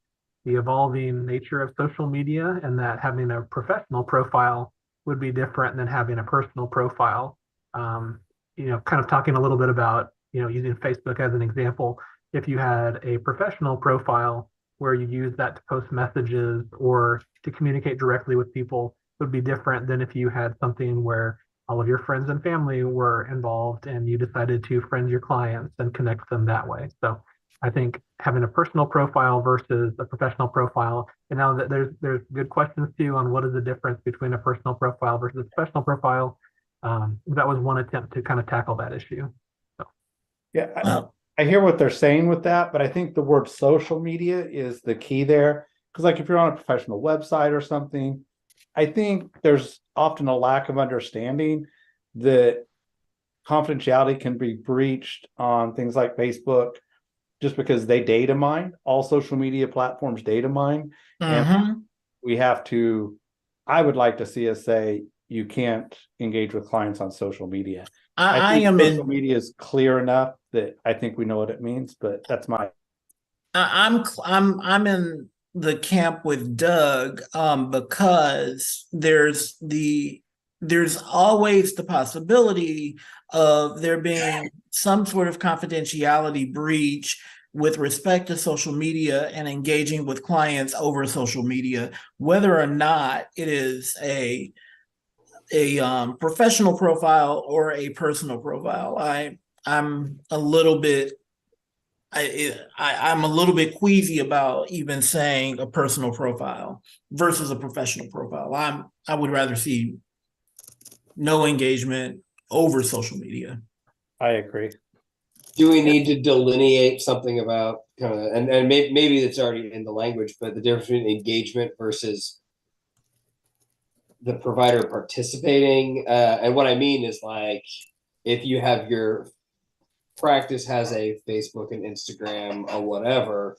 the evolving nature of social media, and that having a professional profile would be different than having a personal profile. Kind of talking a little bit about, using Facebook as an example. If you had a professional profile where you use that to post messages or to communicate directly with people, would be different than if you had something where all of your friends and family were involved and you decided to friend your clients and connect them that way. So I think having a personal profile versus a professional profile, and now that there's good questions too on what is the difference between a personal profile versus a professional profile. That was one attempt to kind of tackle that issue. So. Yeah, I hear what they're saying with that, but I think the word social media is the key there. Because like if you're on a professional website or something, I think there's often a lack of understanding that confidentiality can be breached on things like Facebook, just because they data mine. All social media platforms data mine. And we have to, I would like to see us say, you can't engage with clients on social media. I think social media is clear enough that I think we know what it means, but that's I'm in the camp with Doug, because there's always the possibility of there being some sort of confidentiality breach with respect to social media and engaging with clients over social media, whether or not it is a professional profile or a personal profile. I'm a little bit I'm a little bit queasy about even saying a personal profile versus a professional profile. I would rather see no engagement over social media. I agree. Do we need to delineate something about kind of, and maybe it's already in the language, but the difference between engagement versus the provider participating? And what I mean is, like, if you have your practice has a Facebook and Instagram or whatever,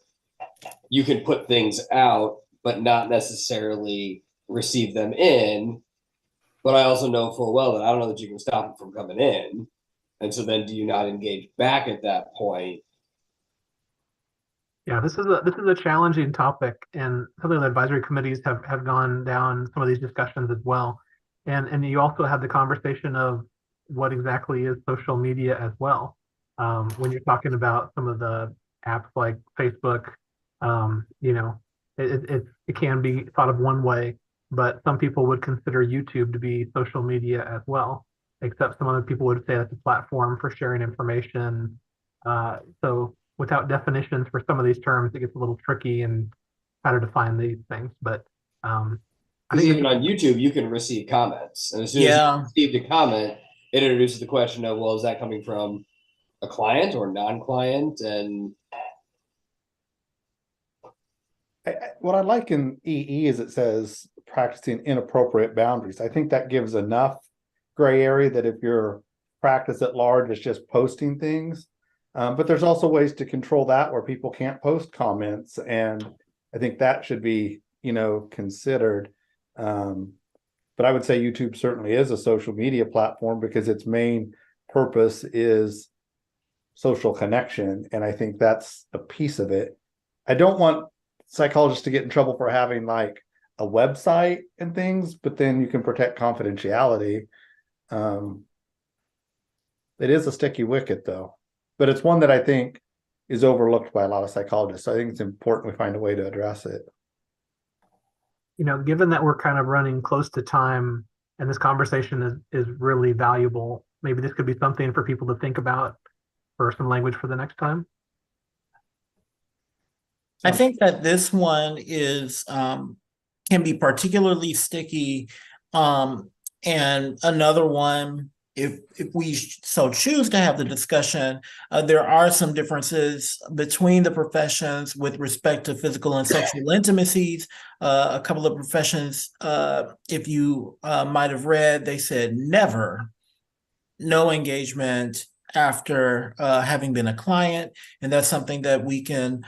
you can put things out, but not necessarily receive them in. But I also know full well that I don't know that you can stop it from coming in. And so then do you not engage back at that point? Yeah, this is a challenging topic, and some of the advisory committees have gone down some of these discussions as well. And you also have the conversation of what exactly is social media as well. When you're talking about some of the apps like Facebook, you know, it can be thought of one way, but some people would consider YouTube to be social media as well, except some other people would say that's a platform for sharing information. So without definitions for some of these terms, it gets a little tricky and how to define these things. But I Because think even on YouTube, you can receive comments. And as soon as Yeah. you receive a comment, it introduces the question of, well, is that coming from a client or non-client? And What I like in EE is it says practicing inappropriate boundaries. I think that gives enough gray area that if your practice at large is just posting things, but there's also ways to control that where people can't post comments, and I think that should be, considered. But I would say YouTube certainly is a social media platform because its main purpose is social connection, and I think that's a piece of it. I don't want psychologists to get in trouble for having like a website and things, but then you can protect confidentiality. It is a sticky wicket though, but it's one that I think is overlooked by a lot of psychologists. So I think it's important we find a way to address it. given that we're kind of running close to time and this conversation is really valuable, maybe this could be something for people to think about for some language for the next time. I think that this one is can be particularly sticky. And another one, if we so choose to have the discussion, there are some differences between the professions with respect to physical and sexual intimacies. A couple of professions, if you might have read, they said never, no engagement after having been a client. And that's something that we can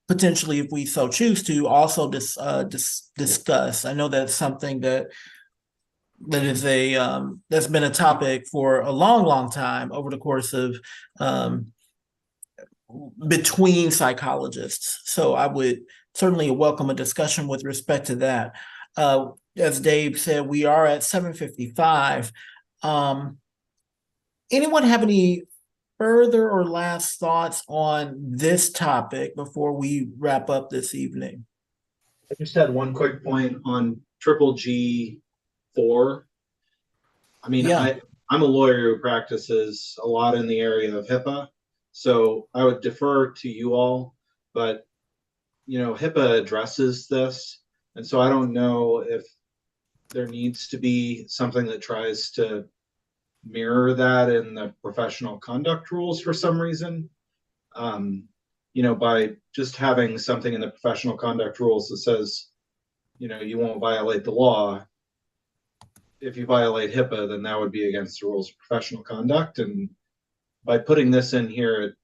potentially, if we so choose to, also discuss. I know that's something that is that's been a topic for a long time over the course of between psychologists. So I would certainly welcome a discussion with respect to that. As Dave said, we are at 7:55. Anyone have any further or last thoughts on this topic before we wrap up this evening? I just had one quick point on triple G4. I mean, Yeah. I'm a lawyer who practices a lot in the area of HIPAA, so I would defer to you all, but HIPAA addresses this, and so I don't know if there needs to be something that tries to mirror that in the professional conduct rules for some reason. By just having something in the professional conduct rules that says, you won't violate the law. If you violate HIPAA, then that would be against the rules of professional conduct. And by putting this in here, it,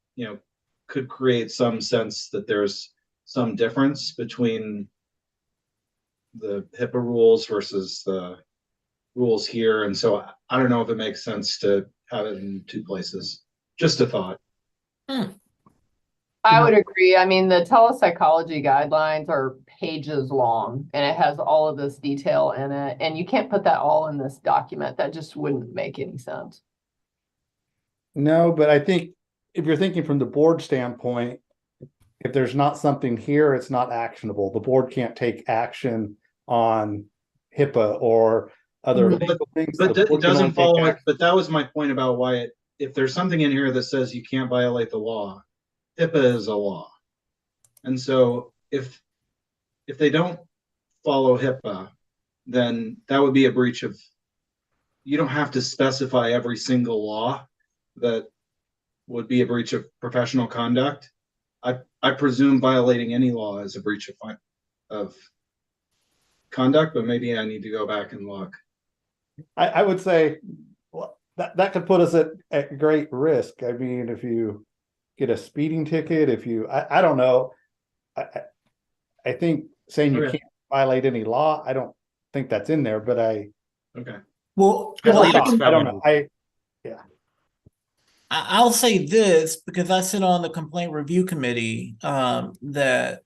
could create some sense that there's some difference between the HIPAA rules versus the rules here. And so I don't know if it makes sense to have it in two places. Just a thought. I would agree. I mean, the telepsychology guidelines are pages long and it has all of this detail in it. And you can't put that all in this document. That just wouldn't make any sense. No, but I think if you're thinking from the board standpoint, if there's not something here, it's not actionable. The board can't take action on HIPAA or other legal things. But it doesn't follow it. But that was my point about why if there's something in here that says you can't violate the law, HIPAA is a law. And so if they don't follow HIPAA, then that would be a breach of, you don't have to specify every single law that would be a breach of professional conduct. I presume violating any law is a breach of conduct, but maybe I need to go back and look. I would say, well, that could put us at great risk. I mean, if you get a speeding ticket, I don't know. I think saying you Okay. can't violate any law, I don't think that's in there, but Okay. Well, I believe it's I don't know. felony. I'll say this because I sit on the complaint review committee, that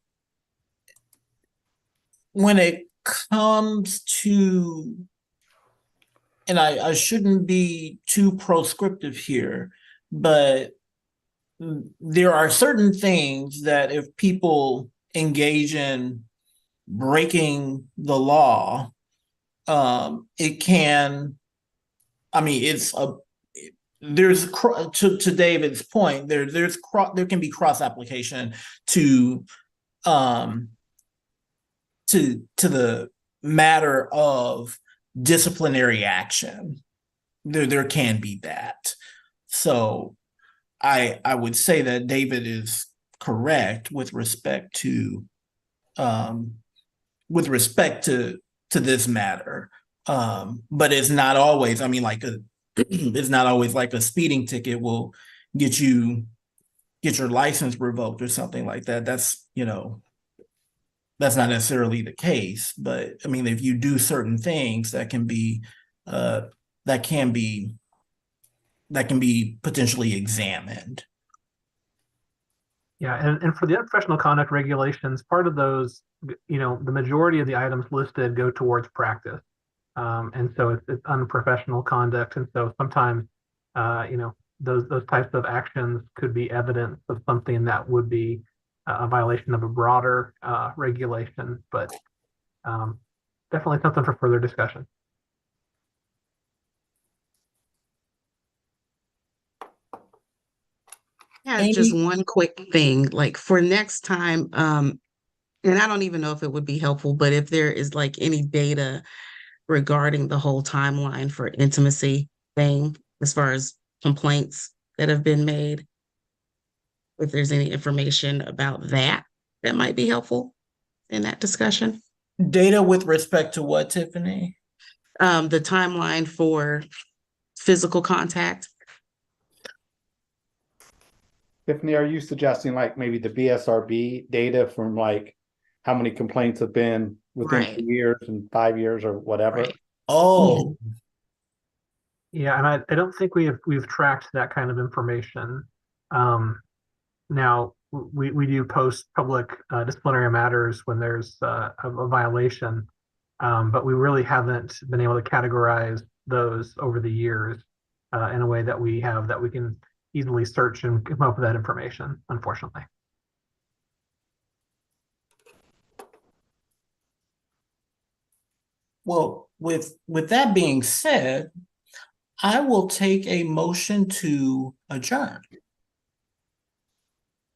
when it comes to, and I shouldn't be too proscriptive here, but there are certain things that if people engage in breaking the law, it can, I mean, there's to David's point, there can be cross application to the matter of disciplinary action. There can be that. So I would say that David is correct with respect to this matter. But it's not always, I mean, it's not always like a speeding ticket will get your license revoked or something like that. That's not necessarily the case. But I mean, if you do certain things that can be potentially examined. Yeah, and for the unprofessional conduct regulations, part of those, the majority of the items listed go towards practice. And so it's unprofessional conduct. And so sometimes, those types of actions could be evidence of something that would be a violation of a broader regulation, but definitely something for further discussion. Yeah, just one quick thing, like for next time, and I don't even know if it would be helpful, but if there is like any data regarding the whole timeline for intimacy thing, as far as complaints that have been made, if there's any information about that, that might be helpful in that discussion. Data with respect to what, Tiffany? The timeline for physical contact. Tiffany, are you suggesting like maybe the BSRB data from like how many complaints have been within Right. 2 years and 5 years or whatever? Right. Oh, Yeah, and I don't think we've tracked that kind of information. Now we do post public disciplinary matters when there's a violation, but we really haven't been able to categorize those over the years in a way that we can easily search and come up with that information, unfortunately. well, with that being said, I will take a motion to adjourn.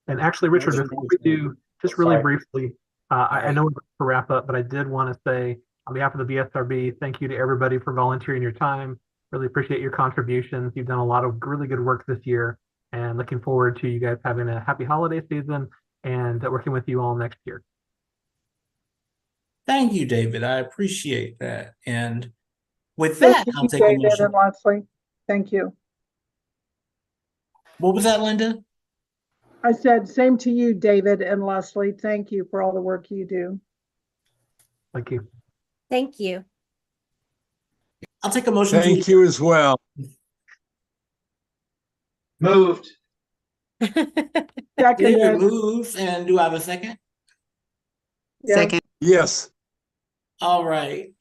And actually, Richard, before we do, just really briefly, I know we're going to wrap up, but I did want to say on behalf of the BSRB, thank you to everybody for volunteering your time. Really appreciate your contributions. You've done a lot of really good work this year, and looking forward to you guys having a happy holiday season and working with you all next year. Thank you, David. I appreciate that. And with that, Thank I'll you, take a David motion. and Leslie. Thank you. What was that, Linda? I said, same to you, David and Leslie. Thank you for all the work you do. Thank you. Thank you. I'll take a motion Thank you as well. Moved. David Seconded. moves, and do I have a second? Yes. Second. Yes. All right.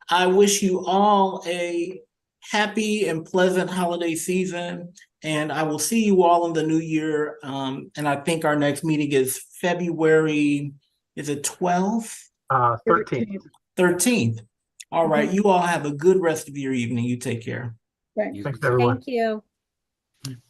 I wish you all a happy and pleasant holiday season, and I will see you all in the new year. And I think our next meeting is February, is it 12th? 13th. 13th. All right. You all have a good rest of your evening. You take care. Thanks. Thanks, everyone. Thank you.